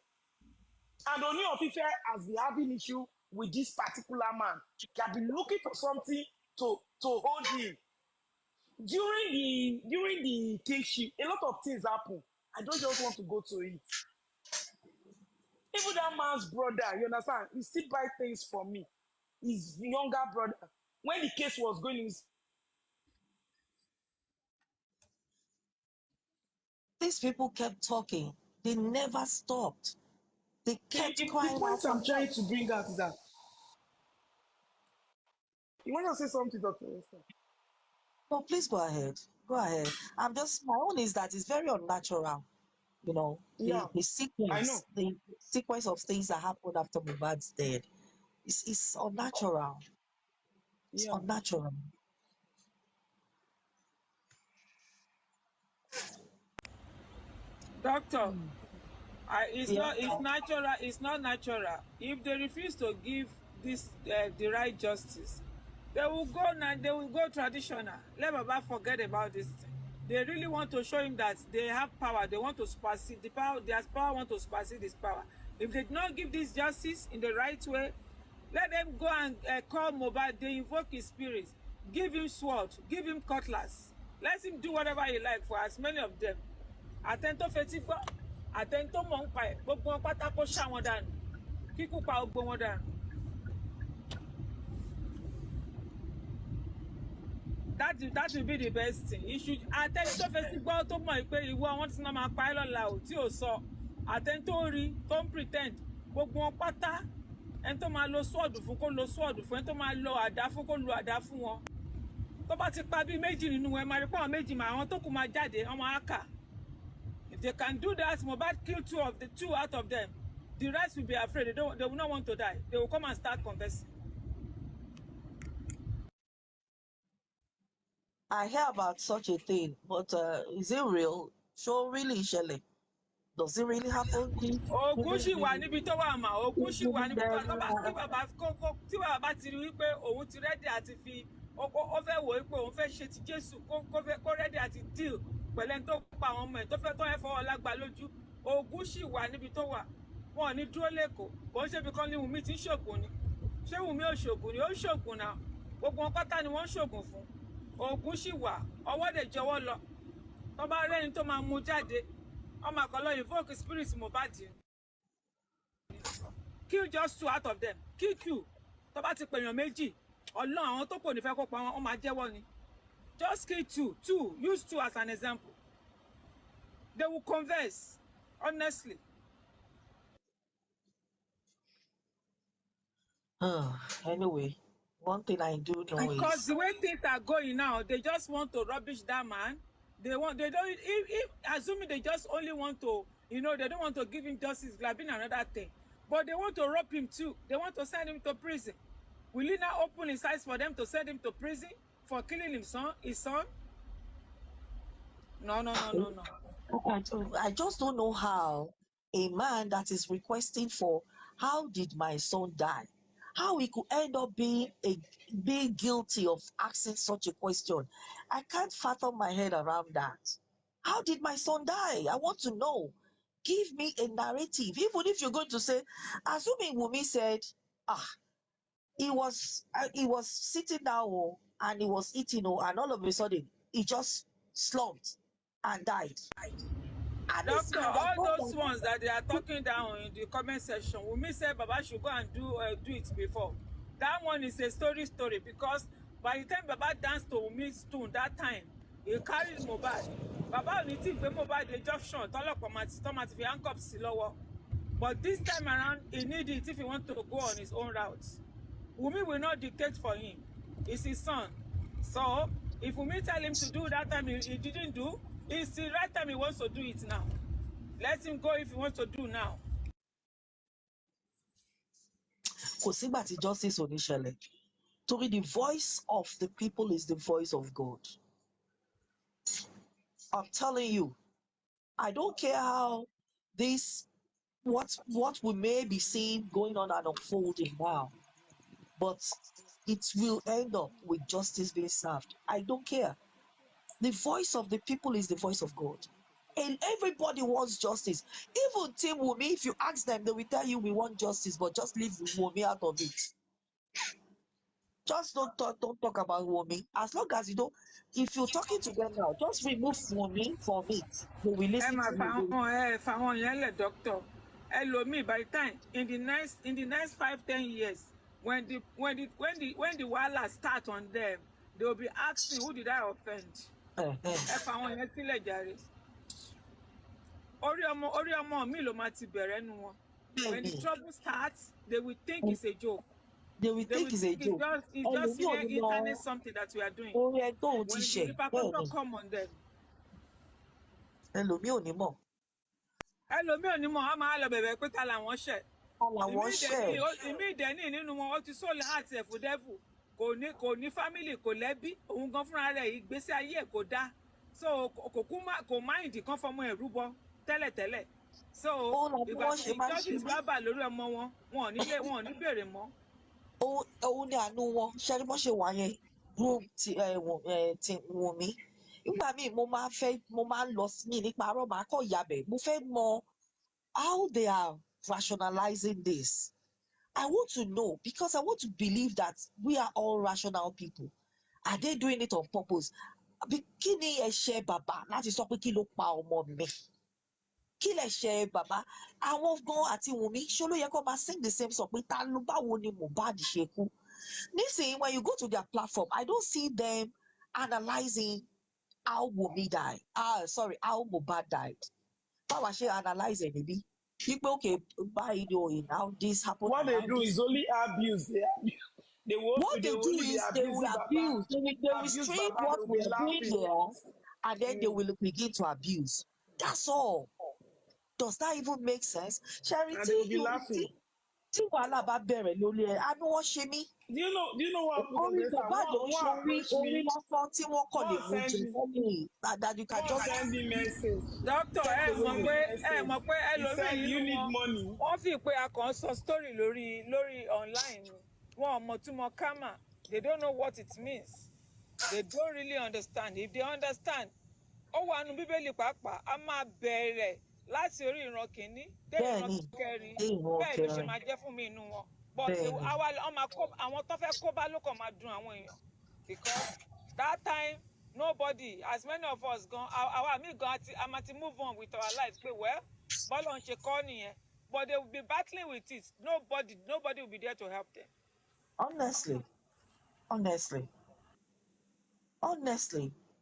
And the Oni of Ife has been having issue with this particular man. They have been looking for something to hold him. During the kingship, a lot of things happen. I don't just want to go to it. Even that man's brother, you understand, he still buy things for me. His younger brother. When the case was going, These people kept talking. They never stopped. They kept the crying point out for I'm trying help. to bring out is that you want to say something, Dr. Esther? No, please go ahead. Go ahead. My own is that it's very unnatural. Yeah, The I know. sequence of things that happened after Mohbad's dead. It's unnatural. It's Yeah. unnatural. Doctor, it's Yeah. not. It's natural. It's not natural. If they refuse to give this the right justice, they will go now. They will go traditional. Let Baba forget about this thing. They really want to show him that they have power. They want to supersede the power. Their power want to supersede his power. If they do not give this justice in the right way, let them go and call Mohbad. They invoke his spirit. Give him sword. Give him cutlass. Let him do whatever he like for as many of them. Àtẹni fetí gbọ́, àtẹni mọ̀ ń pa ẹ̀, gbogbo wọn pátá kó ṣá wọn dànù. Kíkú pa gbogbo wọn dànù. That will be the best thing. Àtẹni tó fetí gbọ́ tó mọ̀ pé ìwọ wọn ti máa pa ẹ́ lọ́la ò tí ò sọ. Àtẹni tó rí tó ń pretend gbogbo wọn pátá. Ẹni tó máa lo sword fún kó lo sword fún, ẹni tó máa lo àdá fún kó lo àdá fún wọn. Tó bá ti pa bí méjì nínú wọn, ẹ máa rí pé àwọn méjì mà àwọn tó kù máa jáde, ọmọ àkà. If they can do that, Mohbad kill two out of them. The rest will be afraid. They will not want to die. They will come and start confessing. I hear about such a thing, but is it real? So really, Shelley, does it really happen? Ògún sì wà níbi tó wà mà. Ògún sì wà níbi tó wà. Tí bàbá ti rí wípé òun ti rẹ́dí àti fi ó fẹ́ wò wípé òun fẹ́ ṣe ti Jésù kó rẹ́dí àti deal pẹ̀lú ẹni tó pa àwọn ọmọ ẹ̀ tó fẹ́ tó ẹ fọwọ́ lágbá lójú. Ògún sì wà níbi tó wà. Wọn ò ní dúró lẹ́kọ̀ọ́. Kò ń ṣe bí kan ní Wùmí ti ń ṣògùn ni. Ṣé Wùmí ò ṣògùn ni? Ó ń ṣògùn náà. Gbogbo wọn pátá ni wọ́n ń ṣògùn fún. Ògún sì wà. Ọwọ́ dẹ̀ jọwọ́ lọ. Tó bá rẹ́ni tó máa mú jáde. Ọmọ àkọlọ invoke spirit Mohbad. Kill just 2 out of them. Kill 2. Tó bá ti pèèyàn méjì. Ọlọ́run àwọn tó kò ní fẹ́ kó pa wọn, ó máa jẹ́wọ́ ni. Just kill 2. 2. Use 2 as an example. They will converse, honestly. Anyway, one thing I do know Because is the way things are going now, they just want to rubbish that man. They don't, if assuming they just only want to You know, they don't want to give him justice. Like been another thing. But they want to rob him too. They want to send him to prison. Will he now open his eyes for them to send him to prison for killing his son? No. I just don't know how a man that is requesting for how did my son die, how he could end up being guilty of asking such a question. I can't fathom my head around that. How did my son die? I want to know. Give me a narrative. Even if you're going to say, assuming Wumi said, he was sitting down and he was eating, and all of a sudden he just slumped and died. Doctor, all those ones that they are talking down in the comment section, Wumi said Baba should go and do it before. That one is a story because by the time Baba danced to Wumi's tune that time, he carried Mohbad. Baba only think the Mohbad the junction, Thomas fi handcuffs sí lọ́wọ́. But this time around, he needs it if he wants to go on his own route. Wumi will not dictate for him. It's his son. So, if Wumi tell him to do that time he didn't do, it's the right time he wants to do it now. Let him go if he wants to do now. Kò sígbà tí justice ò ní ṣẹlẹ̀. Torí the voice of the people is the voice of God. I'm telling you, I don't care how what we may be seeing going on and unfolding now, but it will end up with justice being served. I don't care. The voice of the people is the voice of God. And everybody wants justice. Even Team Wumi, if you ask them, they will tell you we want justice, but just leave Wumi out of it. Just don't talk about Wumi. As long as you don't, if you're talking to them now, just remove Wumi from it. They will listen to you. Doctor. Elomi, by the time in the next 5-10 years, when the wala start on them, they will be asking, who did I offend? Orí ọmọ mi ló máa ti bẹ̀rẹ̀ nu wọn. When the trouble starts, they will think it's a joke. They will think it's a joke. It's just internet something that we are doing. When the repercussions come on them. Ẹlòmíì ò ní mọ̀. A máa lọ bẹ̀bẹ̀ pé ta làwọn ṣẹ̀. Ìmí ìdẹ́ni nínú wọn, ó ti sóòlù àti ẹ̀fù dẹ́fù. Kò ní family, kò lẹ́bí. Òun gan fúnra rẹ̀ ìgbésí ayé ẹ̀ kò dá. So kò máìndì kan fọmọ ẹ̀ rúbọ tẹ́lẹ̀tẹ́lẹ̀. So ìgbà tí justice bá bà lórí ọmọ wọn ò ní bèrè mọ́. Òun ni àánú wọn ṣẹ́rí bọ́ ṣe wà yẹn ti Wùnmí. Nígbà míì mo máa ń lọ sí nípa àárọ̀ màá kọ́ ìyàbẹ̀. Mo fẹ́ mọ how they are rationalizing this. I want to know because I want to believe that we are all rational people. Are they doing it on purpose? Kí ni ẹ̀ṣẹ̀ bàbá láti sọ pé kí ló pa ọmọ mi? Kí lẹ̀ṣẹ̀ bàbá? Àwọn gan àti Wùnmí ṣó ló yẹ kó máa sing the same song pé ta ló báwo ni Mohbad ṣe kú? Nísìnyí, when you go to their platform, I don't see them analyzing how Wùnmí died. How Mohbad died. Báwa ṣe analyze ẹ̀ níbí. People okay, by doing how this happened. What they do is only abuse. What they do is they will abuse. They will restrain what we are doing there, and then they will begin to abuse. That's all. Does that even make sense? Charity, tí wàhálà bá bẹ̀rẹ̀ lórí ẹ̀, àánú wọn ṣe mí. Do you know what happened on this? Orí lásán tí wọ́n kọ̀ lè mú jẹ fọ́lì that you can just send me message. Doctor, ẹ mọ̀ pé ẹlòmíì nínú wọn wọ́n fi pé a kàn sọ story lórí online. Wọn ò mọ̀ túmọ̀ karma. They don't know what it means. They don't really understand. If they understand, ó wà nínú Bíbélì pàápàá, a máa bẹ̀rẹ̀ láti orí ìran kìíní dé ìran kẹrin bẹ́ẹ̀ ló ṣe máa jẹ́ fún mi inú wọn. But àwọn tó fẹ́ kó bá ló kàn máa dùn àwọn èèyàn because that time nobody, as many of us gan, our míì gan a máa ti move on with our lives pé well bọ́lọ̀ ń ṣe kọ́ nìyẹn, but they will be battling with it. Nobody will be there to help them. Honestly,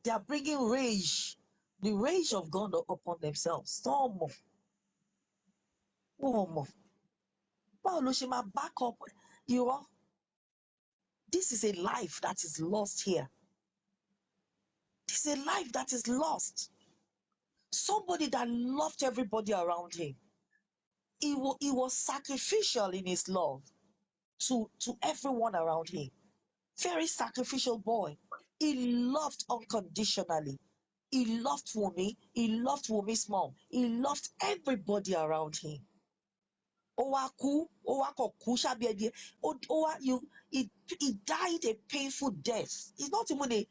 they are bringing rage, the rage of God upon themselves. Some more. Báwo ló ṣe máa back up? This is a life that is lost here. This is a life that is lost. somebody that loved everybody around him. He was sacrificial in his love to everyone around him. Very sacrificial boy. He loved unconditionally. He loved Wumi. He loved Wumi's mom. He loved everybody around him. He died a painful death. It's not even a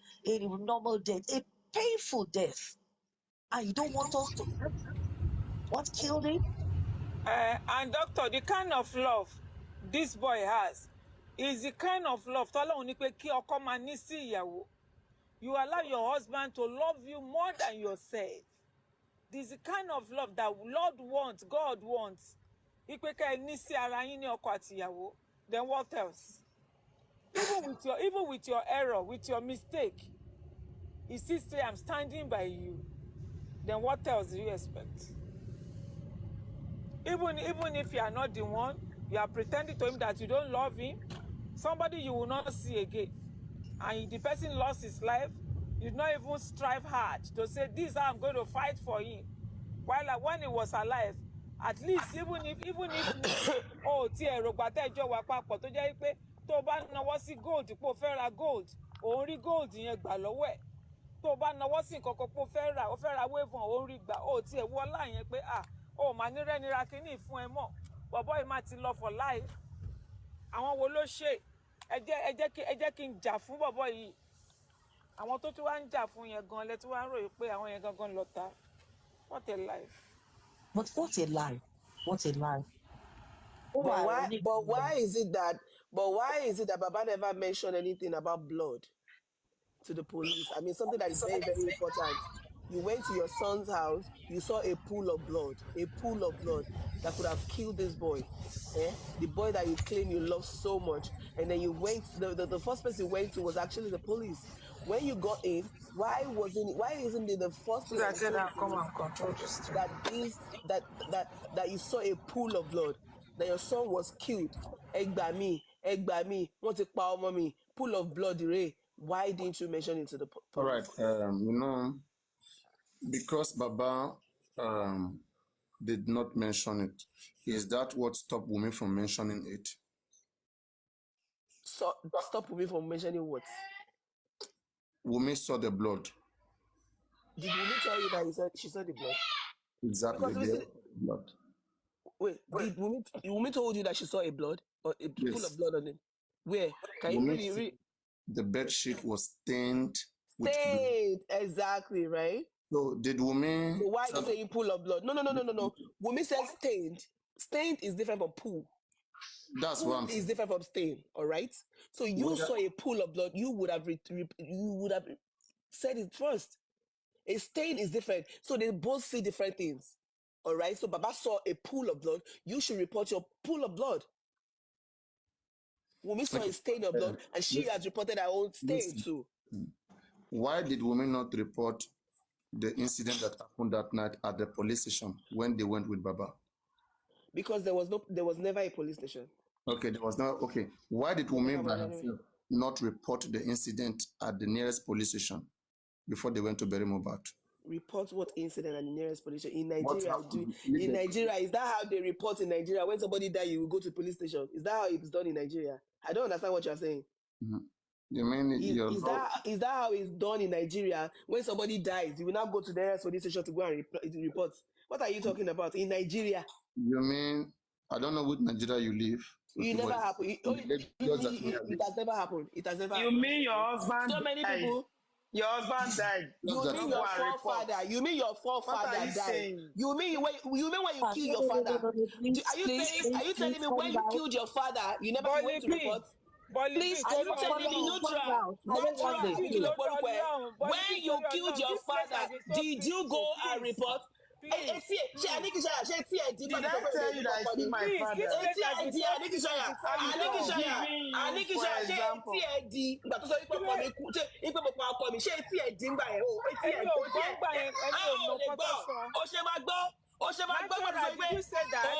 normal death, a painful death. And you don't want us to ask what killed him? And doctor, the kind of love this boy has is the kind of love tọ́lọ́run ní pé kí ọkọ máa ní sí ìyàwó. You allow your husband to love you more than yourself. This is the kind of love that Lord wants, God wants. Ipe ká ẹ ní sí ara yín ní ọkọ àti ìyàwó. Then what else? Even with your error, with your mistake, you still say, I'm standing by you. Then what else do you expect? Even if you are not the one, you are pretending to him that you don't love him, somebody you will not see again. And the person lost his life, you not even strive hard to say, this is how I'm going to fight for him. While when he was alive, at least even if oh tí ẹ̀rọ gbàtẹ́jọ́ wà papọ̀ tó jẹ́ pé tó bá nawọ́ sí gold pé o fẹ́ ra gold, òun rí gold yẹn gbà lọ́wọ́ ẹ̀. Tó bá nawọ́ sí nǹkan kan pé o fẹ́ ra wave on, òun rí gbà, ó tí ẹ̀ wọ́lá yẹn pé ó mà ní rẹ́nira kínní fún ẹ mọ́. Bọ̀bọ́ yìí máa ti lọ for life. Àwọn wo ló ṣe? Ẹ jẹ́ kí n jà fún bọ̀bọ́ yìí. Àwọn tó tún wá ń jà fún yẹn gan lẹ tún wá ń ròyìn pé àwọn yẹn gangan lọ́tá. What a life. But what a lie. What a lie. But why is it that Baba never mentioned anything about blood to the police? I mean, something that is very, very important. You went to your son's house, you saw a pool of blood that could have killed this boy. The boy that you claim you love so much. And then you went, the first person you went to was actually the police. When you got in, why isn't it the first thing that you saw a pool of blood, that your son was killed? Egbami, want to power mommy, pool of blood, Ray. Why didn't you mention it to the police? All right, because Baba did not mention it, is that what stopped Wumi from mentioning it? So stop Wumi from mentioning what? Wumi saw the blood. Did Wumi tell you that she saw the blood? Exactly, the blood. Wait, did Wumi told you that she saw a blood or a pool of blood on it? Where? Can you read? The bed sheet was stained with blood. Exactly, right? So did Wumi? So why are you saying pool of blood? No. Wumi said stained. Stained is different from pool. That's what I'm saying. Is different from stain. All right. So you saw a pool of blood. You would have said it first. A stain is different. So they both see different things. All right. So Baba saw a pool of blood. You should report your pool of blood. Wumi saw a stain of blood, and she has reported her own stain too. Why did Wumi not report the incident that happened that night at the police station when they went with Baba? Because there was never a police station. Okay, there was no. Okay, why did Wumi by herself not report the incident at the nearest police station before they went to bury Mohbad? Report what incident at the nearest police station? In Nigeria, in Nigeria, is that how they report in Nigeria? When somebody dies, you will go to police station. Is that how it's done in Nigeria? I don't understand what you're saying. Mm-hmm. You mean is that how it's done in Nigeria? When somebody dies, you will not go to the nearest police station to go and report. What are you talking about in Nigeria? You mean, I don't know which Nigeria you live. It never happened. It has never happened. It has never happened. You mean your husband? So many people. Your husband died. You mean your forefather? You mean your forefather died? Saying? You mean when you kill your father? Are you telling me when you killed your father, you never went to report? Please, are you telling me neutral? When you killed your father, did you go and report? Did I tell you that I killed my father? Did you say that?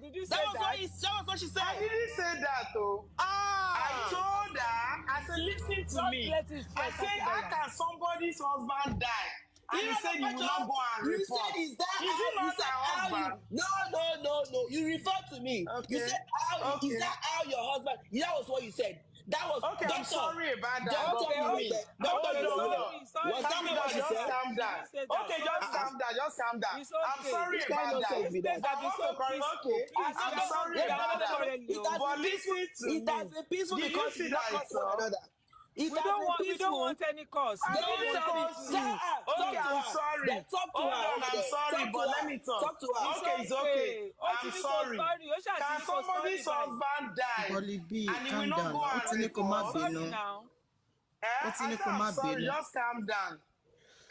Did you say that? That was what she said. I didn't say that though. I told her, I said, listen to me. I said, how can somebody's husband die? and he said he will not go and you report. said, is that Is how, he you not said her how you, husband? no, you refer to me. You Okay. said how, Okay. is that how your husband, that was what you said. That was, Okay, I'm doctor, sorry about that. doctor, But you were Okay, there. Doctor, okay, you were there. sorry. Was that calm not He what down, didn't she say just said? that. calm He down. didn't say that. Okay, just Uh-uh. calm down, just calm down. It's I'm okay. sorry Which kind about of that. nonsense be This place that? has I been want so to correct. peaceful. Okay, Please, I'm sorry we are about not that. quarreling. It has But been peaceful. listen to It has me. been peaceful Did you because see you did not that I curse one saw? another. It We has don't been want. We don't peaceful. want any cause. I We don't Don't want didn't talk. any. curse you. Talk Okay, to I'm her. sorry. Then talk to Hold her on, over I'm there. sorry, Talk to but let her. me talk. Talk to her. It's Okay, it's okay. okay. I'm sorry. Sorry. Ó ṣáà ti Can ní kó somebody's sorry báyìí. husband die Bolly B, and he will calm not down go now. Ó and ti ní kó má report? Sorry bínú. now. Ó ti I ní said kó I'm má sorry, bínú. just calm down.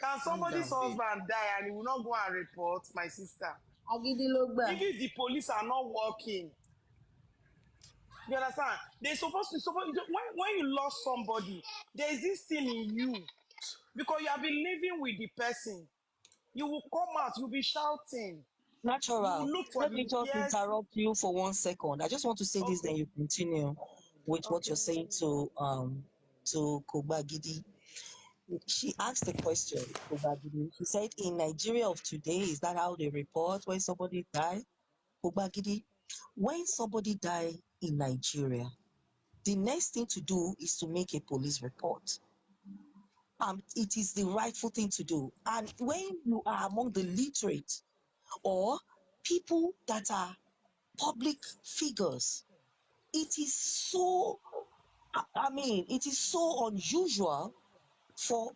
Can Calm somebody's down, babe. husband die and he will not go and report, my sister? Agídí ló gbà. Even if the police are not working, you understand? They're supposed to, when you lost somebody, there is this thing in you because you have been living with the person. You will come out, you'll be shouting. You will Natural. look for Let me the just yes. interrupt you for 1 second. I just want to say this, then Okay, you continue with what okay. you're saying to Kobagidi. She asked a question, Kobagidi. She said, in Nigeria of today, is that how they report when somebody died? Kobagidi, when somebody die in Nigeria, the next thing to do is to make a police report. It is the rightful thing to do. And when you are among the literate or people that are public figures, it is so, it is so unusual for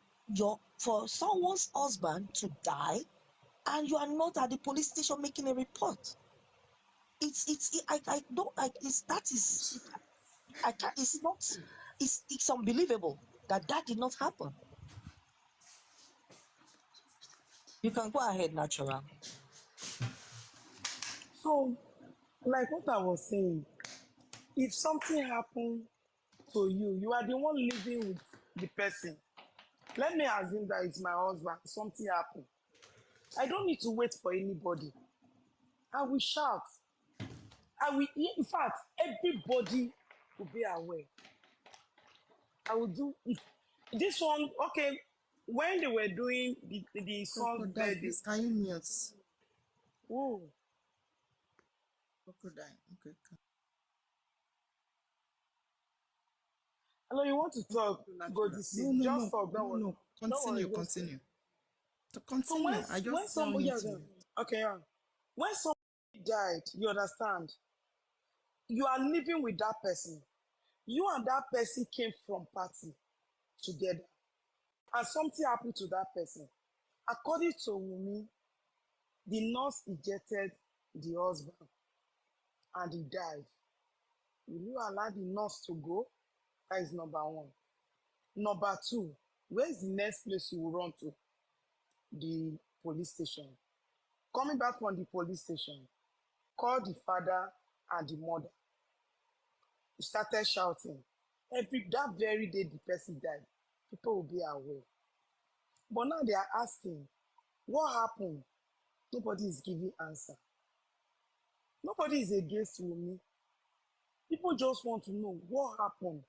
someone's husband to die and you are not at the police station making a report. It's unbelievable that did not happen. You can go ahead, Natural. So, like what I was saying, if something happened to you, you are the one living with the person. Let me assume that it's my husband, something happened. I don't need to wait for anybody. I will shout. In fact, everybody will be aware. I will do it. This one, okay, when they were doing the son's Crocodile, birthday, please, can you mute? oh, Crocodile, okay. hello, you want to talk? Go to see. Just talk, don't worry. No. Don't worry, Continue, just talk. continue. To So continue, I when just somebody, want you to. okay, yeah. When somebody died, you understand, you are living with that person. You and that person came from party together, and something happened to that person. According to Wumi, the nurse ejected the husband, and he died. Will you allow the nurse to go? That is number one. Number two, where is the next place you will run to? The police station. Coming back from the police station, call the father and the mother. You started shouting. That very day the person died, people will be aware. But now they are asking, what happened? Nobody is giving answer. Nobody is against Wunmi. People just want to know what happened.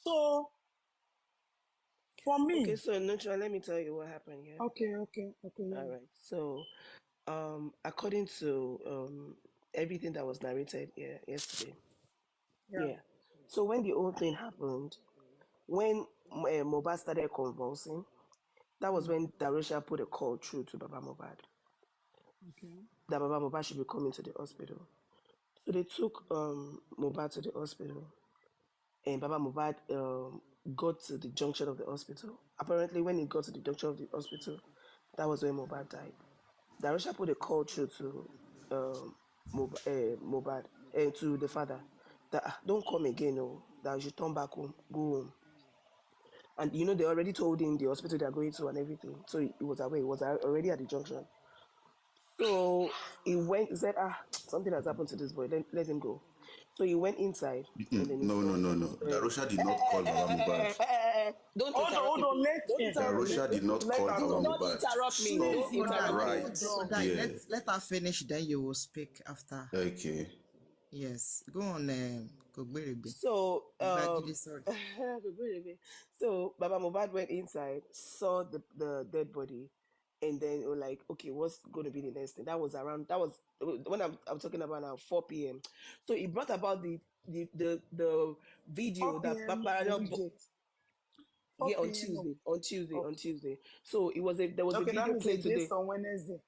So, for me, Okay, so Nutra, let me tell you what happened here. okay. All right. So, according to everything that was narrated here yesterday, yeah. So when the whole thing happened, when Mohbad started convulsing, that was when Darusha put a call through to Baba Mohbad that Baba Mohbad should be coming to the hospital. So they took Mohbad to the hospital, and Baba Mohbad got to the junction of the hospital. Apparently, when he got to the junction of the hospital, that was when Mohbad died. Darusha put a call through to Mohbad and to the father that don't come again, that you should turn back home, go home. And they already told him the hospital they're going to and everything. So he was away, he was already at the junction. So he went, he said, something has happened to this boy, let him go. So he went inside and then he No. Darusha did not call Baba Mohbad. Don't Hold on, let him. Darusha did not call her Baba Do not Mohbad. interrupt me. Stop Don't interrupt me. right Crocodile, there. let her finish, then you will speak after. Okay. Yes. Go on, Kogberebe. So, Ibagidi, sorry. so Baba Mubad went inside, saw the dead body, and then we were like, okay, what's going to be the next thing? That was when I'm talking about now, 4 p.m. So he brought about the 4 video that p.m. on which date? 4 yeah, on p.m. Tuesday, on Okay. Tuesday. So there was a Okay, that video means a played based today. on Wednesday.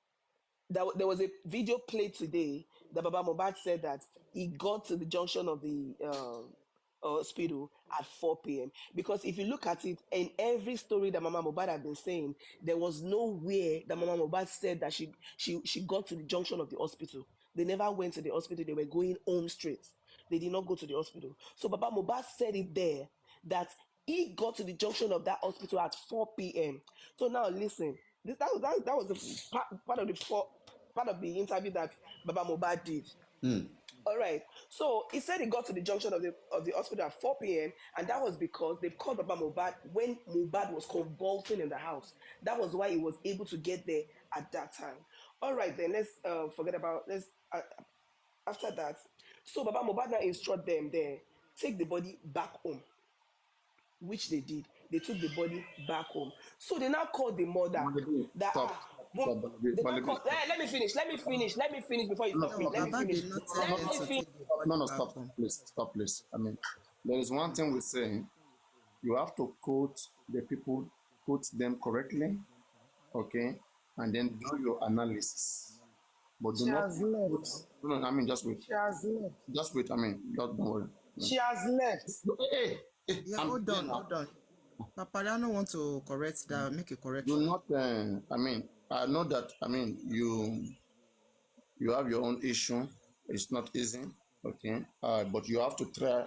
There was a video played today that Baba Mohbad said that he got to the junction of the hospital at 4 p.m. Because if you look at it, in every story that Mama Mohbad had been saying, there was nowhere that Mama Mohbad said that she got to the junction of the hospital. They never went to the hospital. They were going home straight. They did not go to the hospital. So Baba Mohbad said it there that he got to the junction of that hospital at 4 p.m. So now listen, that was the part of the interview that Baba Mohbad did. All right. So he said he got to the junction of the hospital at 4 p.m. and that was because they've called Baba Mohbad when Mohbad was convulsing in the house. That was why he was able to get there at that time. All right, then let's forget about let's after that. So Baba Mohbad now instruct them there, take the body back home, which they did. They took the body back home. So they now called the mother Malibu, that stop, stop, Malibu, they now Malibu, call. stop. Let me finish before you No, stop me. stop, Let No, me stop. Baba finish. did not No, tell no, them Let no, me to finish. take the no, body no, back stop, home. please, stop, please. I mean, there is one thing we're saying. You have to quote the people, quote them correctly, okay, and then do your analysis. But do She not has quote. left. No, no, I mean, just wait. She has left. Just wait. I mean, don't worry. No. She has left. Hey, hey, Yeah, I'm hold here on, now. hold on. Papadano want to correct that, make a Do correction. not. I mean, I know that. I mean, you have your own issue. It's not easy, okay. But you have to try.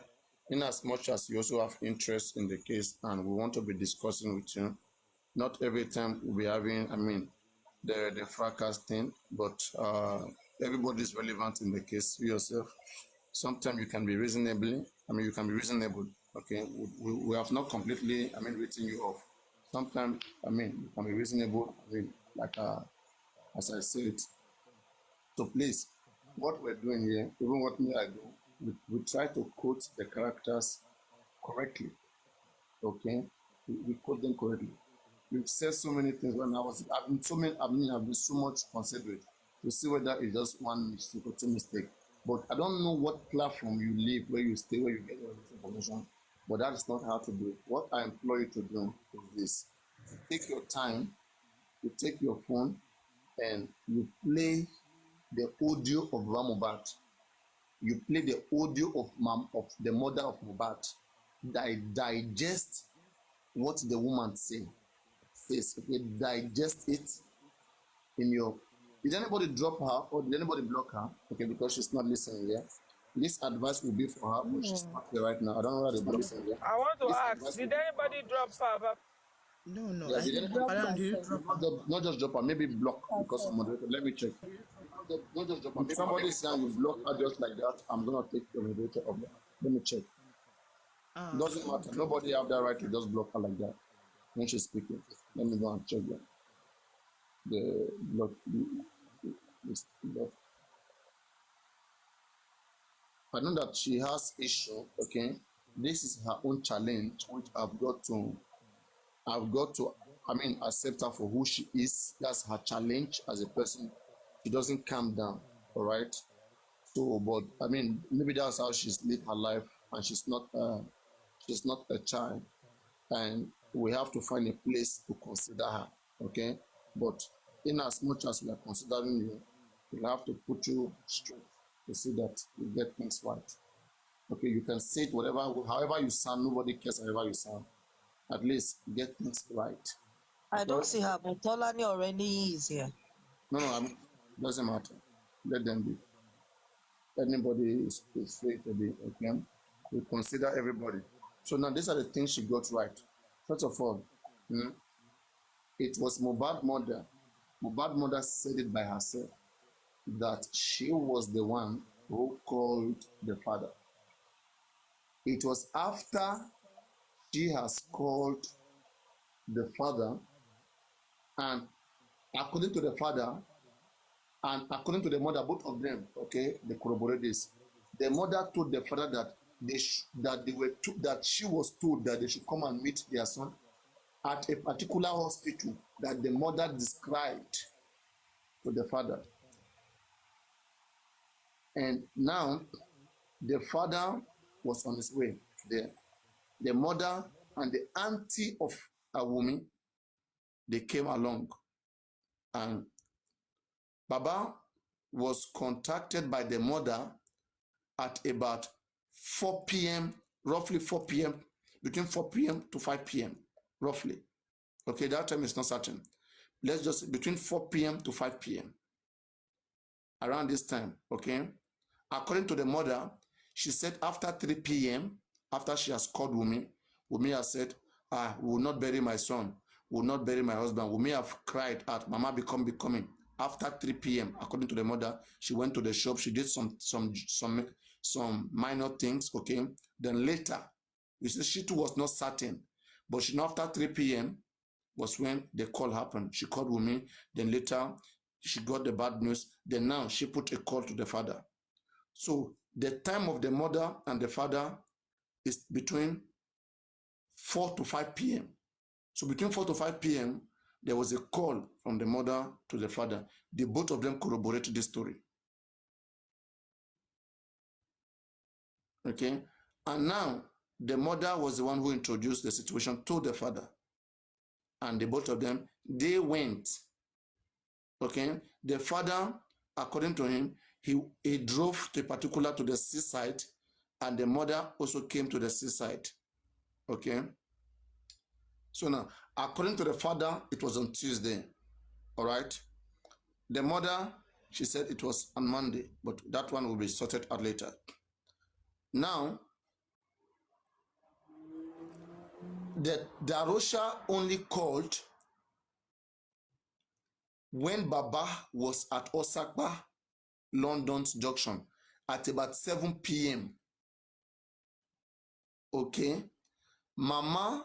In as much as you also have interest in the case, and we want to be discussing with you. Not every time we'll be having. I mean, the fracas thing, but everybody is relevant in the case. You yourself. Sometimes you can be reasonably. I mean, you can be reasonable. Okay, we have not completely. I mean, written you off. Sometimes, I mean, you can be reasonable. I mean, like as I said. So please, what we're doing here, even what me I do, we try to quote the characters correctly. Okay, we quote them correctly. We've said so many things when I've been so much considerate to see whether it's just one mistake or two mistakes. But I don't know what platform you live, where you stay, where you get all this information. But that is not how to do it. What I implore you to do is this: take your time, you take your phone, and you play the audio of Mohbad. You play the audio of the mother of Mohbad. Digest what the woman says. Okay, digest it in your. Did anybody drop her or did anybody block her? Okay, because she's not listening here. This advice will be for her, but she's No. not here right now. I don't know whether they blocked her here. I want to This ask, advice will did be for her. anybody drop her? No, no, Yeah, I did think anybody Drop Papadano, did you myself. drop her? not just drop her, maybe block because of moderator. Let me check. Not just drop her, If maybe somebody block is saying because you of block her moderator. just like that, I'm gonna take the moderator off. Let me check. Doesn't Who matter. dropped Nobody her? have that right to just block her like that when she's speaking. Let me go and check the block. I know that she has issue. Okay, this is her own challenge, which I've got to. I mean, accept her for who she is. That's her challenge as a person. She doesn't calm down. All right. So, but I mean, maybe that's how she's lived her life, and she's not a child, and we have to find a place to consider her. Okay, but in as much as we are considering you, we'll have to put you straight to see that you get things right. Okay, you can say it whatever, however you sound. Nobody cares however you sound. At least get things right. I don't Because see her, but Tolani already is here. no, no, I mean, doesn't matter. Let them be. Anybody is free to be. Okay, we consider everybody. So now these are the things she got right. First of all, it was Mohbad mother. Mohbad mother said it by herself that she was the one who called the father. It was after she has called the father, and according to the father and according to the mother, both of them, okay, they corroborate this. the mother told the father that that she was told that they should come and meet their son at a particular hospital that the mother described to the father. And now the father was on his way there. The mother and the auntie of a woman, they came along, and Baba was contacted by the mother at about 4 p.m., roughly 4 p.m., between 4 p.m. to 5 p.m., roughly. Okay, that time is not certain. Let's just, between 4 p.m. to 5 p.m., around this time, okay? According to the mother, she said after 3 p.m., after she has called Wumi, Wumi has said, we will not bury my son, we will not bury my husband. Wumi have cried out, Mama be coming. After 3 p.m., according to the mother, she went to the shop, she did some minor things, okay? Then later, you see, she too was not certain, but she know after 3 p.m. was when the call happened. She called Wumi, then later, she got the bad news, then now she put a call to the father. So the time of the mother and the father is between 4 to 5 p.m. So between 4 to 5 p.m., there was a call from the mother to the father. The both of them corroborated this story. Okay? And now, the mother was the one who introduced the situation to the father. And the both of them, they went. Okay? The father, according to him, he drove to the seaside, and the mother also came to the seaside. Okay? So now, according to the father, it was on Tuesday. All right? The mother, she said it was on Monday, but that one will be sorted out later. Now, the Darosha only called when Baba was at Osakpa, London's junction, at about 7 p.m. Okay? Mama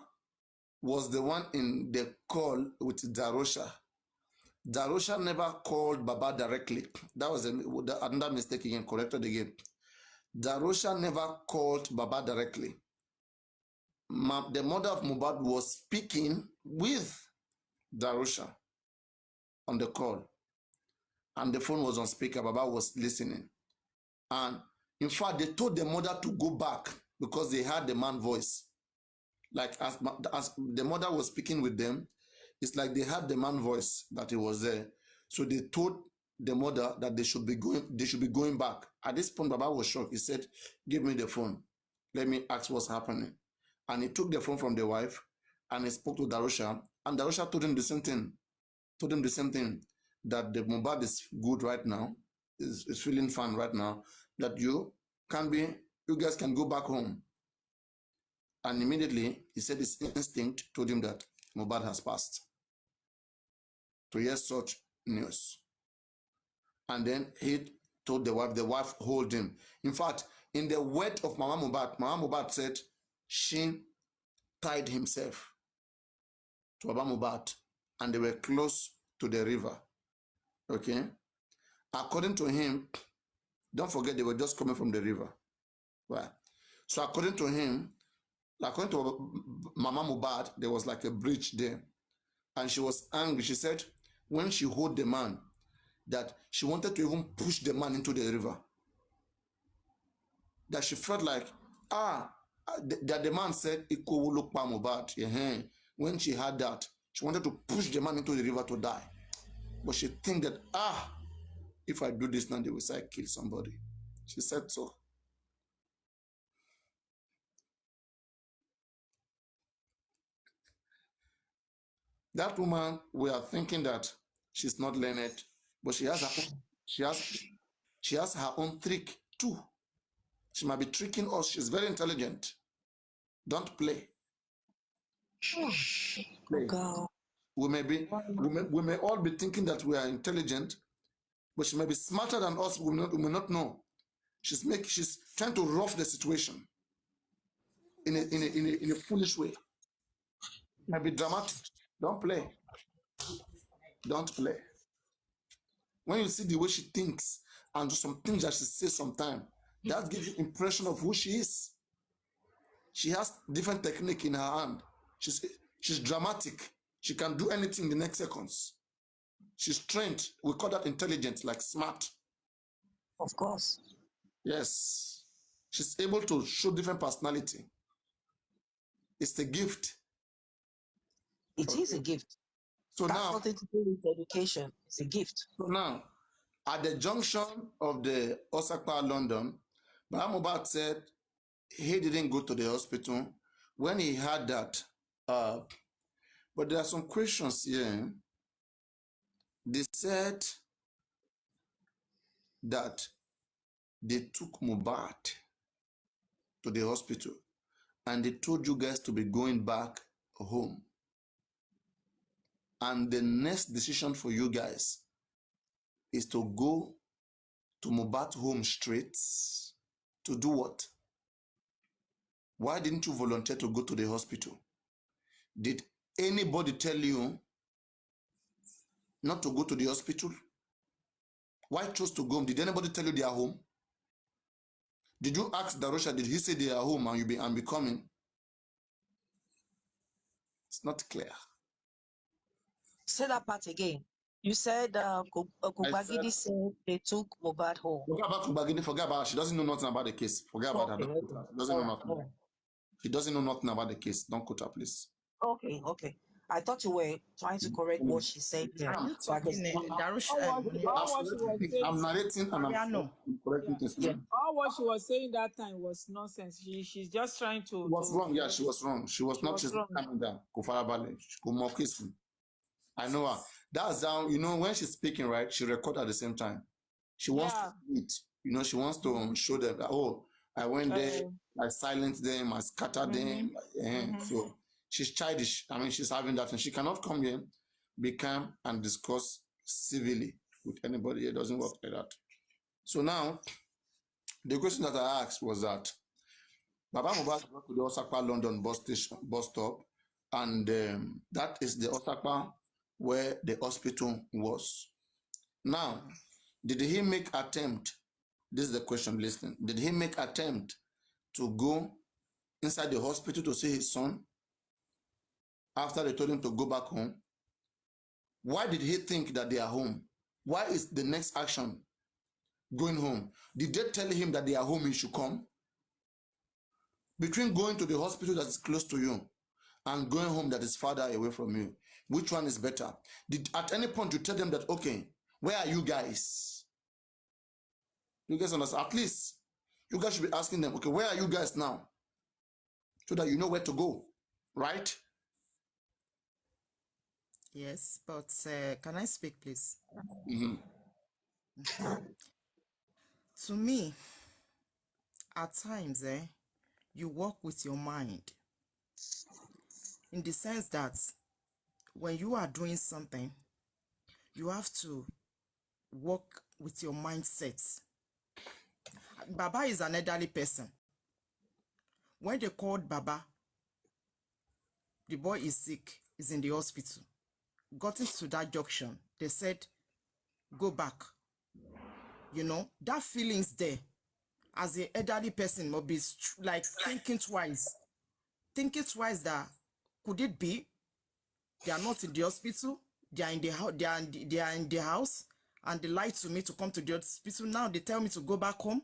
was the one in the call with Darosha. Darosha never called Baba directly. That was another mistake again, corrected again. Darosha never called Baba directly. The mother of Mohbad was speaking with Darosha on the call, and the phone was on speaker. Baba was listening, and in fact, they told the mother to go back because they heard the man's voice. Like as the mother was speaking with them, it's like they heard the man's voice that he was there. So they told the mother that they should be going back. At this point, Baba was shocked. He said, "Give me the phone. Let me ask what's happening." And he took the phone from the wife and he spoke to Darosha. And Darosha told him the same thing. That the Mohbad is good right now, is feeling fine right now, that you guys can go back home. And immediately he said his instinct told him that Mohbad has passed. To hear such news. And then he told the wife hold him. In fact, in the word of Mama Mohbad said she tied himself to Baba Mohbad, and they were close to the river. Okay? According to him, don't forget they were just coming from the river. Right? So according to him, according to Mama Mohbad, there was like a bridge there. And she was angry. She said when she hold the man, that she wanted to even push the man into the river. That she felt like, that the man said, Mohbad. When she had that, she wanted to push the man into the river to die. But she think that, if I do this now, they will say I kill somebody. She said so. That woman, we are thinking that she's not learned, but she has her own trick too. She might be tricking us. She's very intelligent. Don't play. Play. God. We may all be thinking that we are intelligent, but she may be smarter than us. We may not know. She's trying to rough the situation in a foolish way. It might be dramatic. Don't play. Don't play. When you see the way she thinks and some things that she says sometimes, That gives you impression of who she is. She has different technique in her hand. She's dramatic. She can do anything in the next seconds. She's trained. We call that intelligent, like smart. Of course. Yes. She's able to show different personality. It's a gift. It is a gift. So That's now, nothing to do with education. It's a gift. so now, at the junction of the Osaka London, Baba Mohbad said he didn't go to the hospital when he had that. But there are some questions here. They said that they took Mohbad to the hospital and they told you guys to be going back home. And the next decision for you guys is to go to Mohbad home straight to do what? Why didn't you volunteer to go to the hospital? Did anybody tell you not to go to the hospital? Why chose to go home? Did anybody tell you they are home? Did you ask Darosha, did he say they are home and you be coming? It's not clear. Say that part again. You said Kubagidi said they took Mohbad home. Forget about Kubagini, forget about her. She doesn't know nothing about the case. Forget about her. Don't quote her. She doesn't know nothing. She doesn't know nothing about the case. Don't quote her, please. Okay. I thought you were trying to correct what she said there. Are you talking, Darush? I'm narrating and I'm correcting things. Yeah. All what she was saying that time was nonsense. She's just trying to. She was wrong. Yeah, she was wrong. She was not just wrong. coming down. I know her. That's how, when she's speaking, right, she records at the same time. She wants to eat. She wants to show them that, oh, I went there, I silenced them, I scattered them. So she's childish. I mean, she's having that, and she cannot come here, be calm, and discuss civilly with anybody. It doesn't work like that. So now, the question that I asked was that Baba Mohbad went to the Osaka London bus stop, and that is the Osaka where the hospital was. Now, did he make attempt? This is the question, listen. Did he make attempt to go inside the hospital to see his son after they told him to go back home? Why did he think that they are home? Why is the next action going home? Did they tell him that they are home, he should come? Between going to the hospital that is close to you and going home that is farther away from you, which one is better? Did at any point you tell them that, okay, where are you guys? You guys understand? At least you guys should be asking them, okay, where are you guys now? So that you know where to go, right? Yes, but can I speak, please? To me, at times, you work with your mind. In the sense that when you are doing something, you have to work with your mindset. Baba is an elderly person. When they called Baba, the boy is sick, is in the hospital. Got into that junction, they said, go back. That feeling's there. As an elderly person, must be like thinking twice that could it be they are not in the hospital, they are in the house, they are in the house, and they lied to me to come to the hospital. Now they tell me to go back home.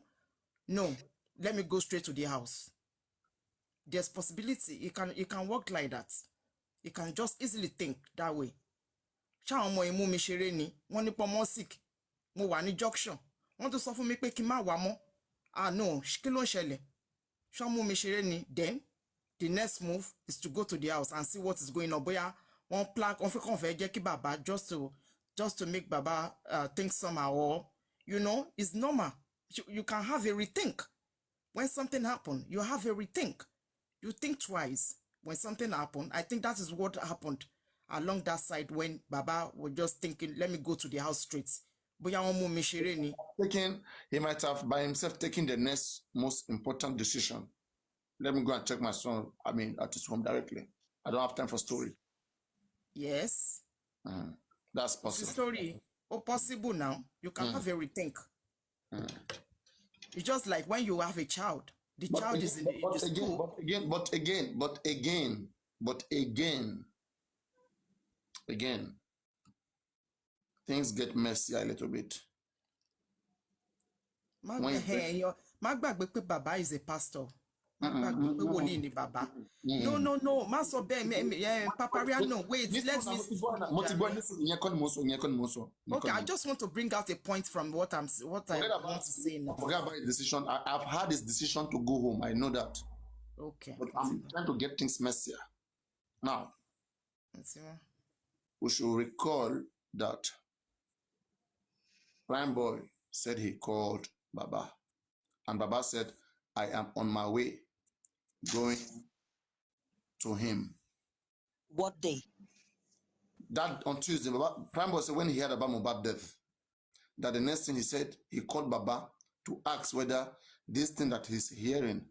No, let me go straight to the house. There's possibility you can work like that. You can just easily think that way. Ṣáwọn ọmọ imú mi ṣeré ni wọ́n ní pọ́nmọ́ sick mo wà ní junction wọ́n tún sọ fún mi pé kí n má wá mọ́. No, kí ló ń ṣẹlẹ̀? Ṣáwọn mú mi ṣeré ni. Then the next move is to go to the house and see what is going on. Bóyá wọ́n plan wọ́n fẹ́ jẹ́ kí bàbá just to make Baba think somehow, or it's normal. You can have a rethink. When something happens, you have a rethink. You think twice. When something happened, I think that is what happened along that side when Baba was just thinking, let me go to the house straight. He might have by himself taken the next most important decision. Let me go and check my son, at his home directly. I don't have time for story. Yes. That's possible. It's a story. Possible now. You can have a rethink. It's just like when you have a child. The child is in the school. But again, things get messy a little bit. Má gbàgbé pé bàbá is a pastor. Má gbàgbé pé wòlíì ni bàbá. No. Má sọ bẹ́ẹ̀, Papariano, wait, let me. Okay, I just want to bring out a point from what I want to say now. Forget about his decision. I've had his decision to go home. I know that. Okay. But I'm trying to get things messier. Now, we should recall that Prime Boy said he called Baba. And Baba said, I am on my way going to him. What day? That on Tuesday. Prime Boy said when he heard about Mohbad's death, that the next thing he said, he called Baba to ask whether this thing that he's hearing,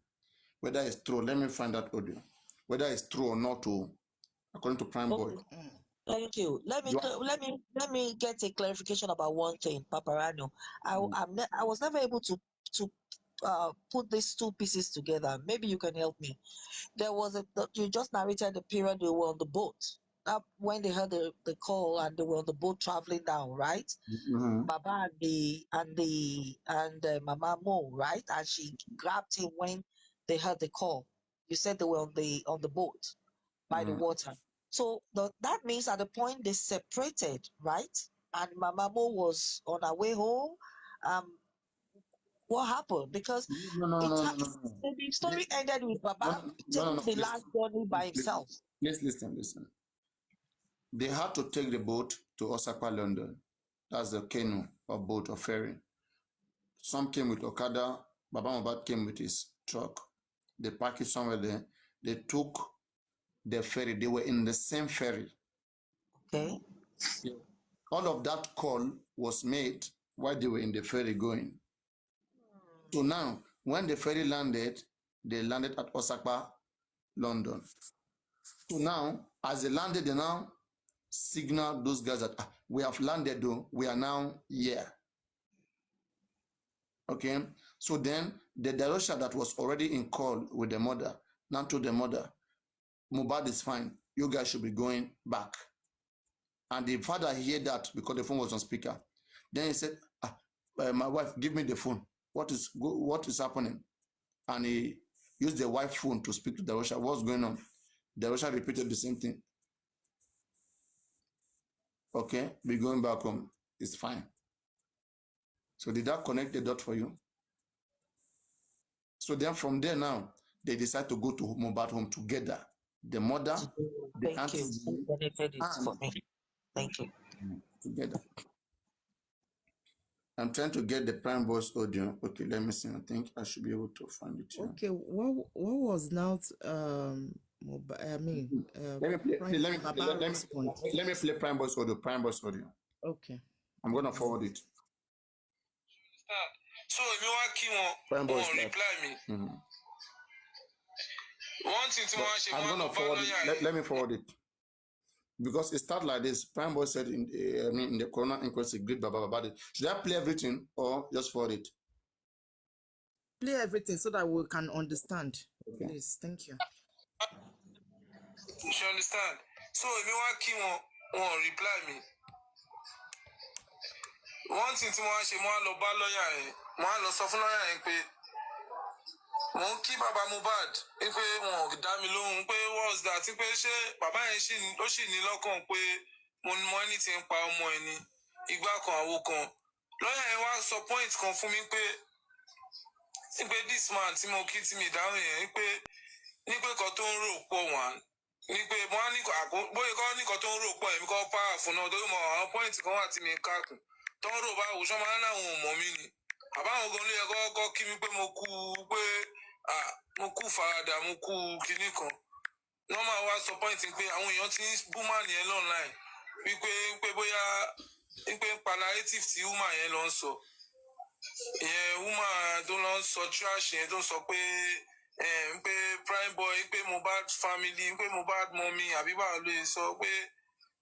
whether it's true. Let me find that audio. Whether it's true or not, according to Prime Boy. Thank you. Let me get a clarification about one thing, Paparano. I was never able to put these two pieces together. Maybe you can help me. There was you just narrated the period they were on the boat. When they heard the call and they were on the boat traveling down, right? Baba and Mama Mo, right? And she grabbed him when they heard the call. You said they were on the boat by the water. So that means at the point they separated, right? And Mama Mo was on her way home. What happened? Because the story ended with Baba taking the last journey by himself. Listen. They had to take the boat to Osaka, London. That's the canoe or boat or ferry. Some came with Okada. Baba Mohbad came with his truck. They parked it somewhere there. They took the ferry. They were in the same ferry. Okay. All of that call was made while they were in the ferry going. So now, when the ferry landed, they landed at Osaka, London. So now, as they landed, they now signal those guys that we have landed, though, we are now here. Okay? So then, the Darosha that was already in call with the mother, now told the mother, Mohbad is fine. You guys should be going back. And the father heard that because the phone was on speaker. Then he said, my wife, give me the phone. What is happening? And he used the wife phone to speak to Darosha. What's going on? Darosha repeated the same thing. Okay, we're going back home. It's fine. So did that connect the dot for you? So then from there now, they decide to go to Mohbad home together. The mother, the auntie, Thank you. Together. I'm trying to get the Prime Boy's audio. Okay, let me see. I think I should be able to find it here. Okay, what was now let me play Prime Boy's audio. Okay. I'm gonna forward it. So if you want Prime Boy reply me. One thing I'm gonna forward it. Let me forward it. Because it started like this. Prime Boy said in the Corona inquest, great Baba about it. Should I play everything or just forward it? Play everything so that we can understand. Okay. Please, thank you. You should understand. So if you want reply me. One thing to want lawyer, mo ń kí bàbá Mohbad pé wọn ò dá mi lóhùn pé what's that pé ṣé bàbá yẹn ó sì ní lọ́kàn pé mo ní mọ́ ní ti ń pa ọmọ ẹ̀ ní ìgbà kan àwo kan lọ́yà yẹn wá sọ point kan fún mi pé this man tí mo kí tí mi dáhùn yẹn pé kan tó ń rò pọ̀ wọ́n ní pé wọ́n á ní bóyá kan ní kan tó ń rò pọ̀ ẹ̀mí kan powerful náà torí mo àwọn point kan wà tí mi kákùn tó ń rò bá òṣọ́ máa ń láwọn ò mọ̀ mí ni àbáwọn gan ló yẹ kọ́kọ́ kí mi pé mo kú farada mo kú kinní kan wọ́n máa wá sọ point pé àwọn èèyàn ti ń bú man yẹn online wípé bóyá wípé palliative tí woman yẹn lọ ń sọ ìyẹn woman tó lọ ń sọ trash yẹn tó ń sọ pé Prime Boy pé Mohbad family pé Mohbad mommy àbí báwo ló yẹ sọ pé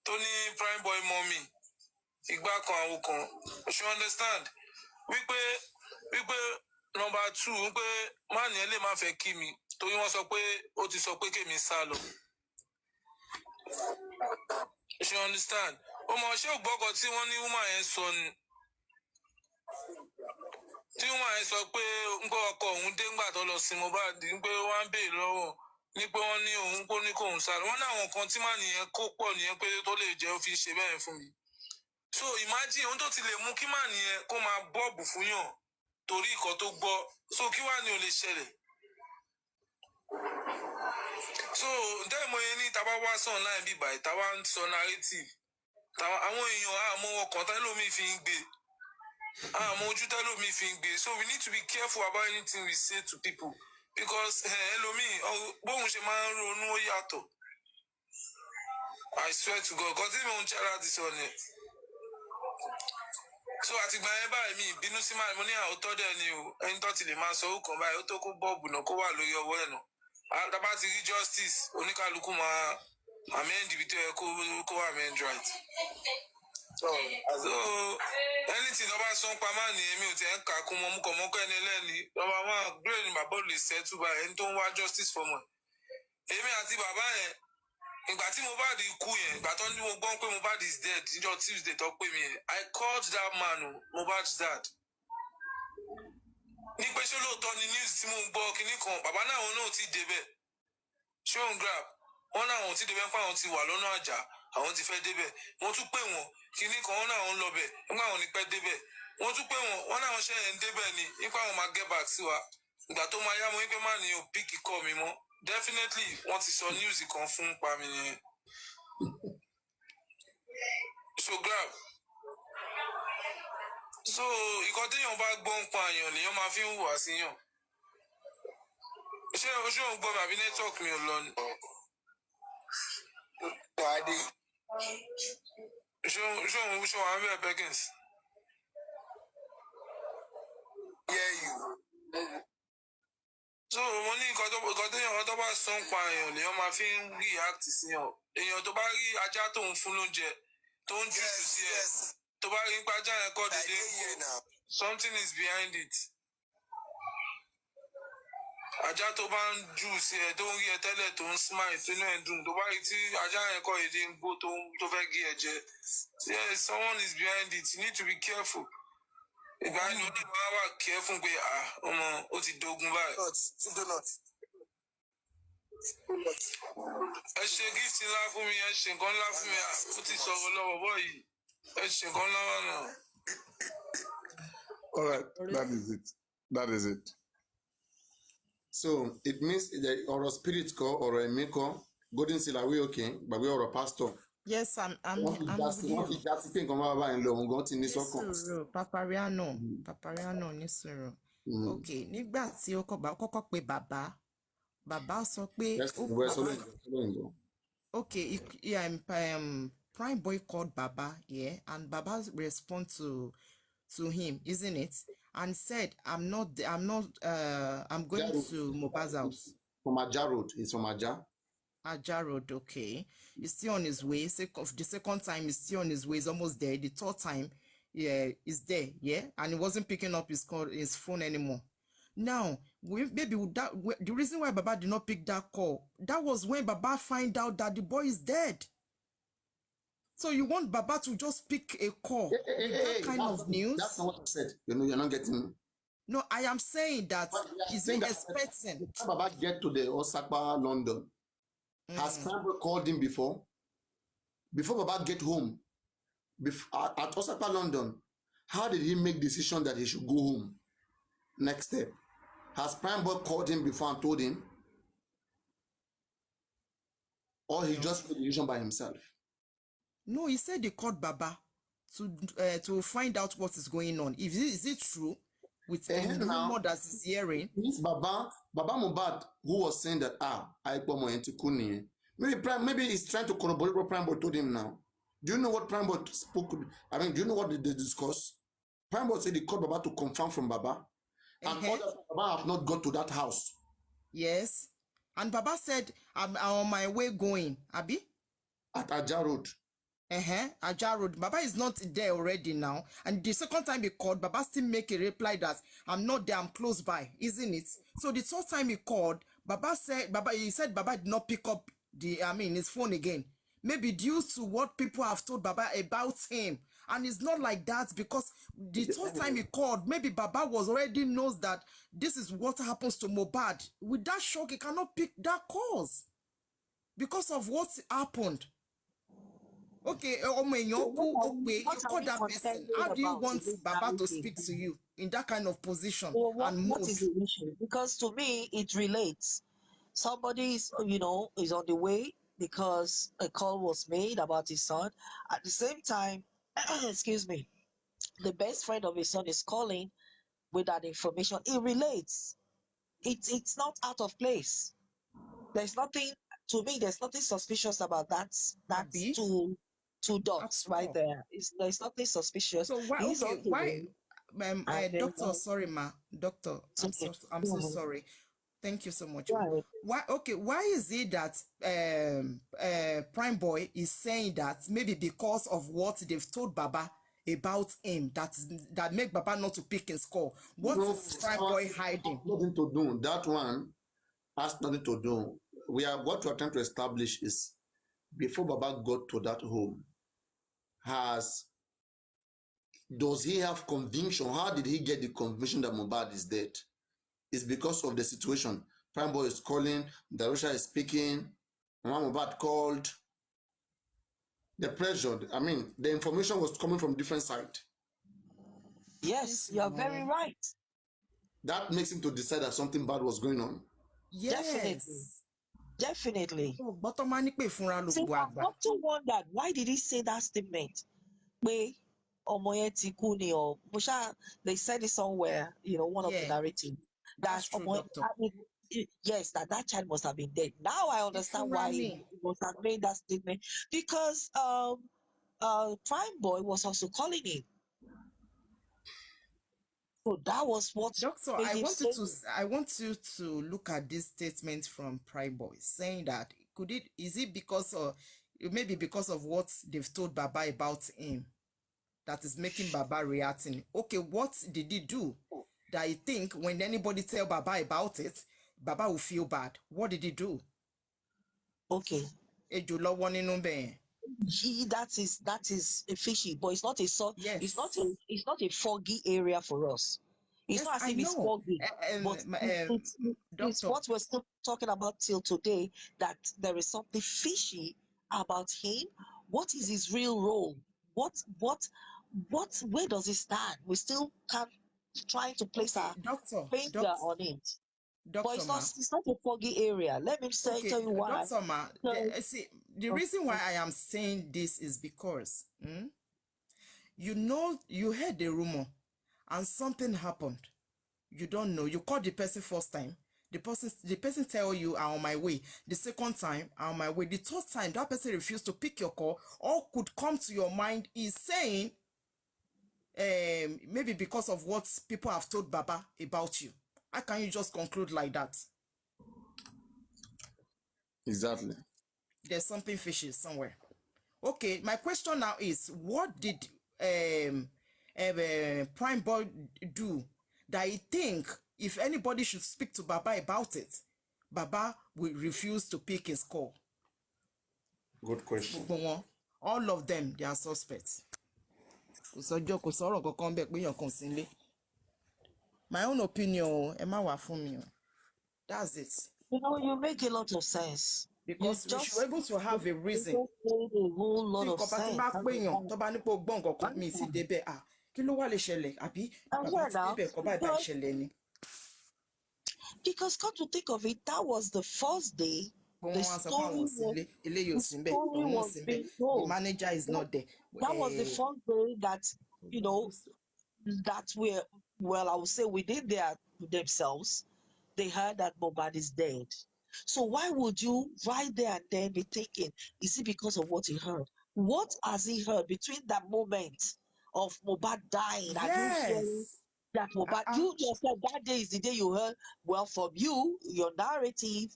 tó ní Prime Boy mommy ìgbà kan àwọn kan you understand wípé Number 2, pé man yẹn lè má fẹ́ kí mi torí wọ́n sọ pé ó ti sọ pé kémi sá lọ. You understand? Ó mọ̀ ṣé ògbọ́kọ̀ tí wọ́n ní woman yẹn sọ ni. Tí woman yẹn sọ pé nǹkan ọkọ òun dé ńgbà tó lọ sí Mohbad pé wọ́n á béèrè lọ́wọ́ ní pé wọ́n ní òun kó ní kóun sá lọ. Wọ́n ní àwọn kan tí man yẹn kó pọ̀ nìyẹn pé tó lè jẹ́ ó fi ṣe bẹ́ẹ̀ fún mi. So imagine ohun tó ti lè mú kí man yẹn kó máa bọ́ọ̀bù fún yàn torí ìkọ́ tó gbọ́. So kí wá ní ó lè ṣẹlẹ̀? So dẹ́mo yẹn ní tàbá wá sàn láì bí báyìí tàwa ń sọ narrative. Àwọn èèyàn àmọ́ ọkàn tẹ́lómi fi ń gbé. Àmọ́ ojú tẹ́lómi fi ń gbé. So we need to be careful about anything we say to people because ẹlòmíì bóun ṣe máa ń ronú ó yàtọ̀. I swear to God, God tí mo ń ṣẹ́ra ti sọ ni. So àtìgbà yẹn báyìí mi ìbínú sí máa mo ní àwòtọ́ dẹ̀ ni o ẹni tó ti lè máa sọ orúkọ báyìí ó tó kó bọ́ọ̀bù náà kó wà lórí ọwọ́ ẹ̀ náà. Àtàbá ti rí justice oníkálukú máa amend ibi tó yẹ kó amend right. So anything lọ́ba sọ pa máa ní èmi ò tẹ̀ ń kà kún mọ́ mú kọ̀ mọ́kọ́ ẹni ẹlẹ́ni lọ́ba wọn gbé ní bàbá ò lè settle báyìí ẹni tó ń wá justice for mọ́. Èmi àti bàbá yẹn ìgbà tí Mohbad kú yẹn ìgbà tó ní mo gbọ́ pé Mohbad is dead níjọ́ Tuesday tó pè mí yẹn I called that man Mohbad's dad. Ní pé ṣé lóòótọ́ ni news tí mo gbọ́ kinní kan bàbá náà wọn náà ti débẹ̀ ṣé òun grab wọn náà wọn ti débẹ̀ pé àwọn ti wà lọ́nà àjà àwọn ti fẹ́ débẹ̀ wọ́n tún pè wọ́n kinní kan wọn náà wọn lọ bẹ̀ nígbà wọn ní pẹ́ débẹ̀ wọ́n tún pè wọ́n náà wọn ṣe ń débẹ̀ ni nípa àwọn máa get back sí wa ìgbà tó máa yá mo wípé má ní o pick call mi mọ́ definitely wọ́n ti sọ news kan fún pa mi yẹn. So grab so ìkan téèyàn bá gbọ́ ń pa àyàn lèèyàn máa fi ń hùwà síyàn. Ṣé oṣù òun gbọ́ mi àbí network mi ò lọ ni? Ṣé òun wà ń bẹ̀ Perkins? So mo ní nǹkan téèyàn tó bá sọ ń pa èèyàn lèèyàn máa fi ń react síyàn. Èèyàn tó bá rí ajá tó ń fún lóúnjẹ tó ń jùsù sí ẹ tó bá rí ń pa ajá yẹn kọ́ dédé something is behind it. Ajá tó bá ń jù sí ẹ tó ń rí ẹ tẹ́lẹ̀ tó ń smile tó inú ẹ̀ dùn tó bá rí tí ajá yẹn kọ́ dédé ń gbó tó fẹ́ gé ẹ jẹ. Yes, someone is behind it. You need to be careful. Ìgbà yẹn ló ní wàá wà careful pé ọmọ ó ti dogun báyìí. Ẹ ṣe gift ńlá fún mi, ẹ ṣe nǹkan ńlá fún mi, ó ti sọ̀rọ̀ lọ́wọ́ bọ́ yìí. Ẹ ṣe nǹkan ńlá wà náà. All right, that is it. That is it. So it means the or spirit call or a maker. Golden Seal, are we okay? But we are a pastor. Yes, I'm Wọ́n fi dá sí pé nǹkan máa bá yín lọ òun gan ti ní sọ́kàn. Nísùúrù Papariano nísùúrù. Ok, nígbà tí ó kọ́kọ́ pe bàbá sọ pé okay, Prime Boy called Baba, yeah, and Baba respond to him, isn't it? And said, I'm going to Mohbad's house. From Ajah Road. He's from Ajah. Ajah Road, okay. He's still on his way. The second time he's still on his way. He's almost there. The third time, yeah, he's there, yeah, and he wasn't picking up his phone anymore. Now, the reason why Baba did not pick that call, that was when Baba find out that the boy is dead. So you want Baba to just pick a call with that kind of news? That's not what I said. You're not getting me. No, I am saying that is he expecting? The time Baba get to the Osaka, London, has Prime Boy called him before? Before Baba get home, at Osaka, London, how did he make decision that he should go home? Next step. Has Prime Boy called him before and told him? Or he just made the decision by himself? No, he said he called Baba to find out what is going on. Is it true? With the rumor that he's hearing. Means Baba Mohbad, who was saying that maybe he's trying to corroborate what Prime Boy told him now. Do you know what Prime Boy spoke? I mean, do you know what they discussed? Prime Boy said he called Baba to confirm from Baba. And others Baba have not got to that house. Yes. And Baba said, I'm on my way going. Abi? At Ajah Road. Ajah Road. Baba is not there already now. And the second time he called, Baba still make a reply that I'm not there, I'm close by, isn't it? So the third time he called, he said Baba did not pick up his phone again. Maybe due to what people have told Baba about him. And it's not like that because the third time he called, maybe Baba was already knows that this is what happens to Mohbad. With that shock, he cannot pick that calls because of what happened. Okay, So you what are call we that person. contending How do you about in want this Baba to narrative? speak to you in that kind of position So and what mood? is the issue? Because to me, it relates. Somebody is, is on the way because a call was made about his son. At the same time, excuse me, the best friend of his son is calling with that information. It relates. It's not out of place. There's nothing, to me, there's nothing suspicious about that. That's Abi, two dots at right all. there. There's nothing suspicious. So He's on the why, way, and then doctor, sorry ma, doctor, it's okay. I'm so sorry. Thank you so much. Right. Why is it that Prime Boy is saying that maybe because of what they've told Baba about him that make Baba not to pick his call? What No, is Prime Boy hiding? nothing to do. That one has nothing to do. What we are trying to establish is before Baba got to that home, does he have conviction? How did he get the conviction that Mohbad is dead? It's because of the situation. Prime Boy is calling, Darusha is speaking, Mama Mohbad called. The pressure, the information was coming from different side. Yes, you're very right. That makes him to decide that something bad was going on. Yes. Definitely. Oh, but See, I've often wondered, why did he say that statement? They said it somewhere, one of the narrative. That's true, doctor. Yes, that child must have been dead. Now I understand why he must have made that statement. Because Prime Boy was also calling him. So that was what Doctor, I want you to look at this statement from Prime Boy saying that is it because maybe because of what they've told Baba about him that is making Baba reacting. Okay, what did he do that you think when anybody tell Baba about it, Baba will feel bad? What did he do? Okay. That is a fishy, but it's not yes. It's not a foggy area for us. It's not as if it's foggy, but it's what we're still talking about till today, that there is something fishy about him. What is his real role? Where does he stand? We still can't try to place our finger on it. But it's not a foggy area. Let me tell you why. Dr. Ma, the reason why I am saying this is because you heard the rumor and something happened. You don't know. You called the person first time. The person tell you, I'm on my way. The second time, I'm on my way. The third time, that person refused to pick your call or could come to your mind is saying maybe because of what people have told Baba about you. How can you just conclude like that? Exactly. There's something fishy somewhere. Okay, my question now is, what did Prime Boy do that he think if anybody should speak to Baba about it, Baba will refuse to pick his call? Good question. All of them, they are suspects. My own opinion, that's it. You make a lot of sense. Because we should be able to have a reason. A whole lot of sense. Because come to think of it, that was the first day the story was being told. The manager is not there. That was the first day that, that I would say within themselves, they heard that Mohbad is dead. So why would you right there and then be thinking, is it because of what he heard? What has he heard between that moment of Mohbad dying and you hearing that Mohbad? You just said that day is the day you heard, well, from you, your narrative,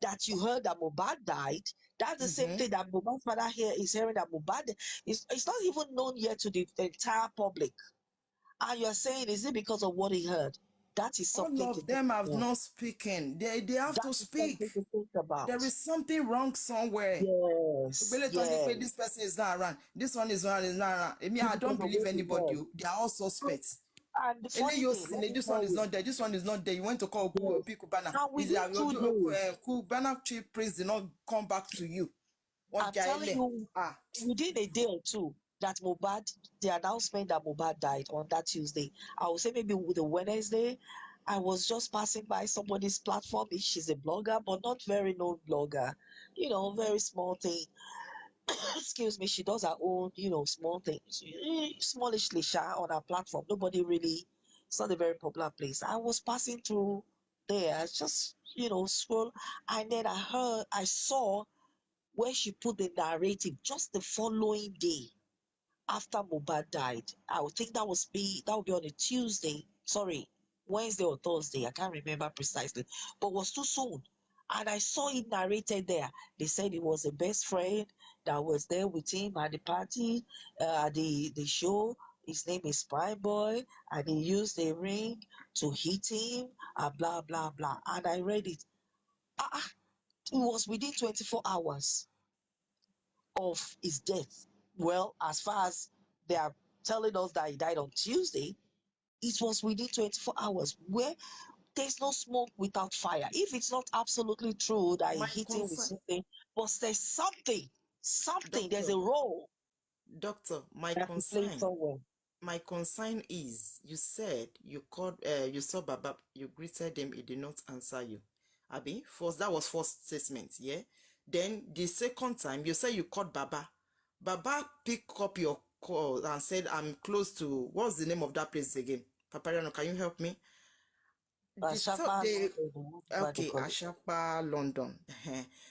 that you heard that Mohbad died, That's the same thing that Mohbad's father here is hearing, that Mohbad it's not even known yet to the entire public. And you're saying, is it because of what he heard? That is All something to of think them have about. not spoken. They have That to is something speak. to think about. There is something wrong somewhere. Yes, This yes. person is not around. This one is not around. I mean, It's I because don't of believe what he anybody. heard. They are all suspects. And the funny thing, let me This one tell is you, not there. This one is not there. You went to call yes. Kubana. And Is within 2 days, Kubana chief priest did not come back to you? I'm telling you, within a day or two, that Mohbad, the announcement that Mohbad died on that Tuesday, I would say maybe with the Wednesday, I was just passing by somebody's platform. She's a blogger, but not very known blogger. Very small thing. Excuse me. She does her own, small thing, smallishly on her platform. Nobody really. It's not a very popular place. I was passing through there, just scroll, and then I saw where she put the narrative just the following day after Mohbad died. I would think that would be on a Tuesday, sorry, Wednesday or Thursday. I can't remember precisely, but was too soon. And I saw it narrated there. They said it was a best friend that was there with him at the party, the show. His name is Prime Boy, and he used a ring to hit him, and blah blah blah. And I read it. It was within 24 hours of his death. Well, as far as they are telling us that he died on Tuesday, it was within 24 hours, where there's no smoke without fire. If it's not absolutely true that he My hit him with concern, something, but there's something, there's doctor, a role my that he played concern. somewhere. My concern is, you said you called, you saw Baba, you greeted him, he did not answer you. Abi, that was first statement, yeah? Then the second time, you said you called Baba. Baba picked up your call and said, I'm close to, what's the name of that place again? Papariano, can you help me? Okay, Ashapa, London.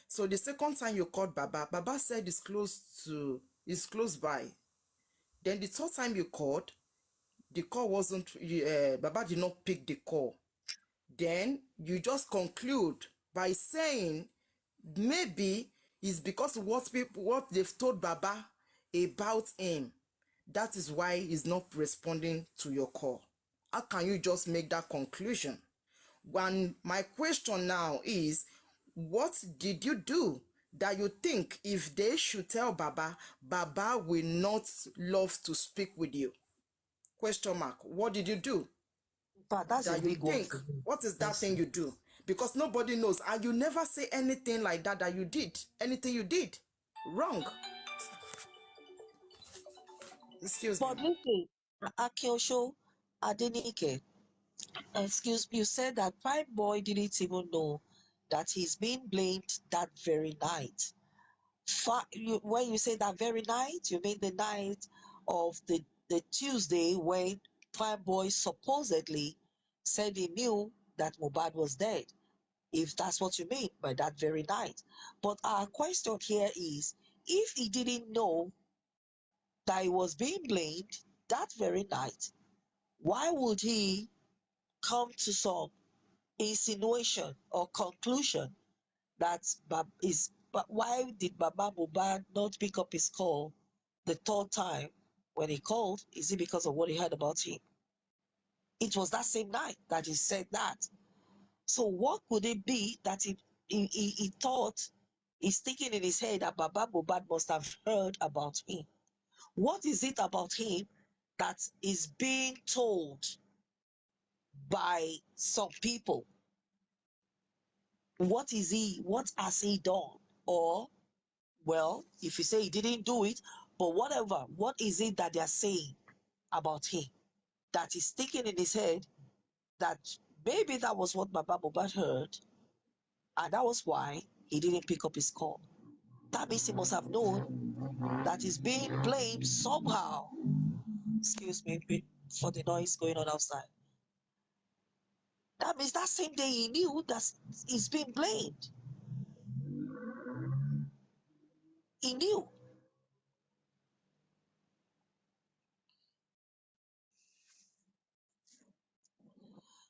So the second time you called Baba, Baba said it's close by. Then the third time you called, the call wasn't, Baba did not pick the call. Then you just conclude by saying maybe it's because what they've told Baba about him. That is why he's not responding to your call. How can you just make that conclusion? And my question now is, what did you do that you think if they should tell Baba, Baba will not love to speak with you? Question mark. What did you do? But that's a That you big one think, for me. what is that Yes. thing you do? Because nobody knows, and you never say anything like that you did anything you did wrong. Excuse But me. listen, Akiosho Adenike, excuse me, you said that Prime Boy didn't even know that he's being blamed that very night. When you say that very night, you mean the night of the Tuesday when Prime Boy supposedly said he knew that Mohbad was dead, if that's what you mean by that very night. But our question here is, if he didn't know that he was being blamed that very night, why would he come to some insinuation or conclusion that but why did Baba Mohbad not pick up his call the third time when he called? Is it because of what he heard about him? It was that same night that he said that. So what could it be that he thought, he's thinking in his head that Baba Mohbad must have heard about him? What is it about him that is being told by some people? What has he done? Or, well, if you say he didn't do it, but whatever, what is it that they're saying about him that is sticking in his head that maybe that was what Baba Mohbad heard, and that was why he didn't pick up his call? That means he must have known that he's being blamed somehow. Excuse me for the noise going on outside. That means that same day he knew that he's being blamed. He knew.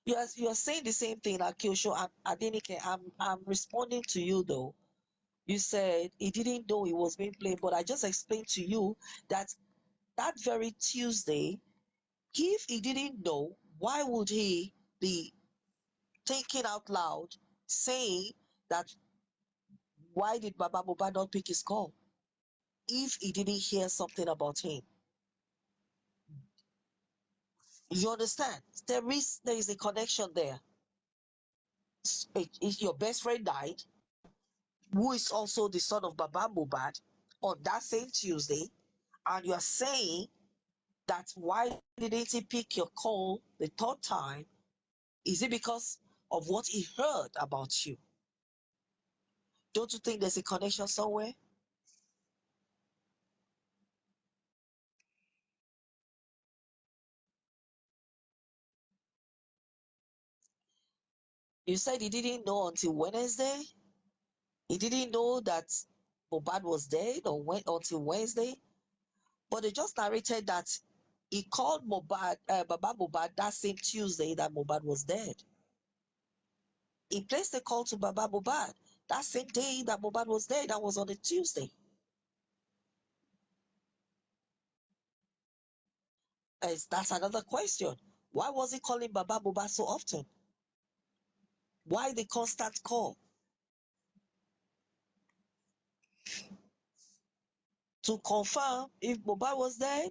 You are saying the same thing, Akiosho. Adenike, I'm responding to you though. You said he didn't know it was being played, but I just explained to you that that very Tuesday, if he didn't know, why would he be thinking out loud, saying that why did Baba Mohbad not pick his call if he didn't hear something about him? You understand? There is a connection there. If your best friend died, who is also the son of Baba Mohbad, on that same Tuesday, and you are saying that why didn't he pick your call the third time? Is it because of what he heard about you? Don't you think there's a connection somewhere? You said he didn't know until Wednesday. He didn't know that Mohbad was dead until Wednesday. But they just narrated that he called Baba Mohbad that same Tuesday that Mohbad was dead. He placed a call to Baba Mohbad that same day that Mohbad was dead. That was on a Tuesday. That's another question. Why was he calling Baba Mohbad so often? Why the constant call? To confirm if Mohbad was dead?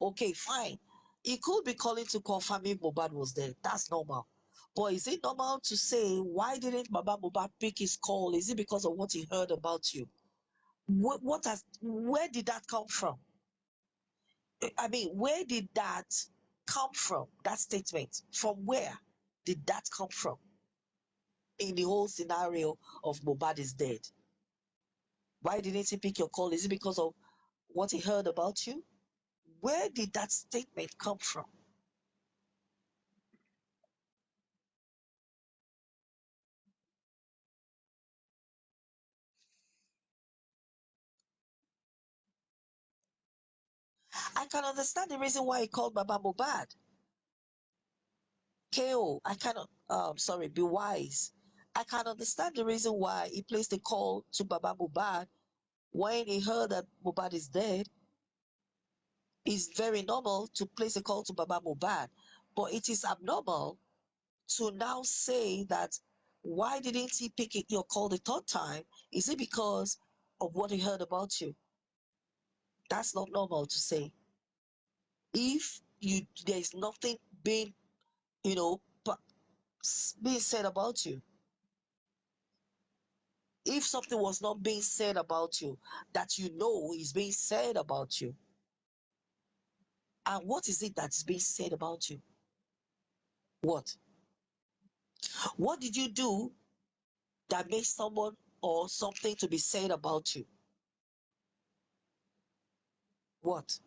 Okay, fine. He could be calling to confirm if Mohbad was dead. That's normal. But is it normal to say, why didn't Baba Mohbad pick his call? Is it because of what he heard about you? Where did that come from? I mean, where did that come from? That statement, from where did that come from in the whole scenario of Mohbad is dead? Why didn't he pick your call? Is it because of what he heard about you? Where did that statement come from? I can understand the reason why he called Baba Mohbad. KO, I cannot, be wise. I can understand the reason why he placed a call to Baba Mohbad when he heard that Mohbad is dead. It's very normal to place a call to Baba Mohbad, but it is abnormal to now say that why didn't he pick your call the third time? Is it because of what he heard about you? That's not normal to say. If there is nothing being, being said about you. If something was not being said about you, that you know is being said about you, and what is it that's being said about you? What? What did you do that makes someone or something to be said about you? What?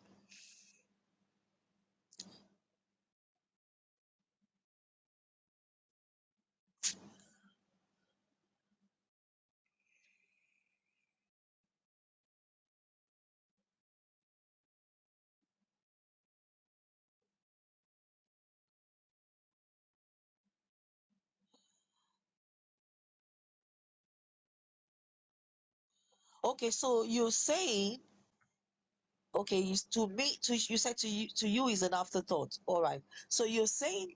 Okay, so you're saying, okay, you said to you is an afterthought. All right. So you're saying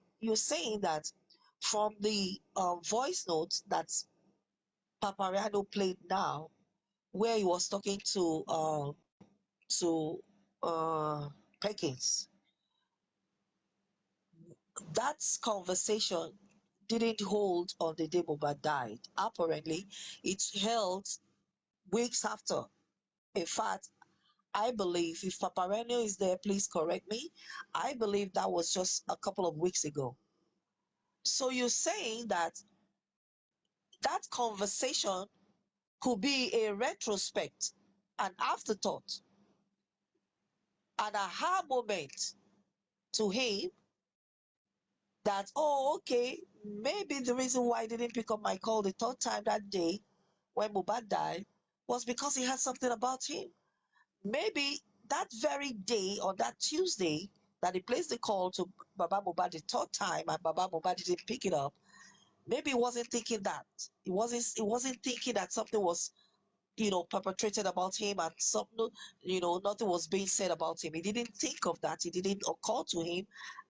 that from the voice notes that Papariano played now, where he was talking to Perkins, that conversation didn't hold on the day Mohbad died. Apparently, it held weeks after. In fact, I believe, if Papareno is there, please correct me, I believe that was just a couple of weeks ago. So you're saying that that conversation could be a retrospect, an afterthought, an aha moment to him that, oh, okay, maybe the reason why I didn't pick up my call the third time that day when Mohbad died was because he had something about him. Maybe that very day, on that Tuesday, that he placed the call to Baba Mohbad the third time and Baba Mohbad didn't pick it up, maybe he wasn't thinking that. He wasn't thinking that something was, perpetrated about him, and nothing was being said about him. He didn't think of that. It didn't occur to him,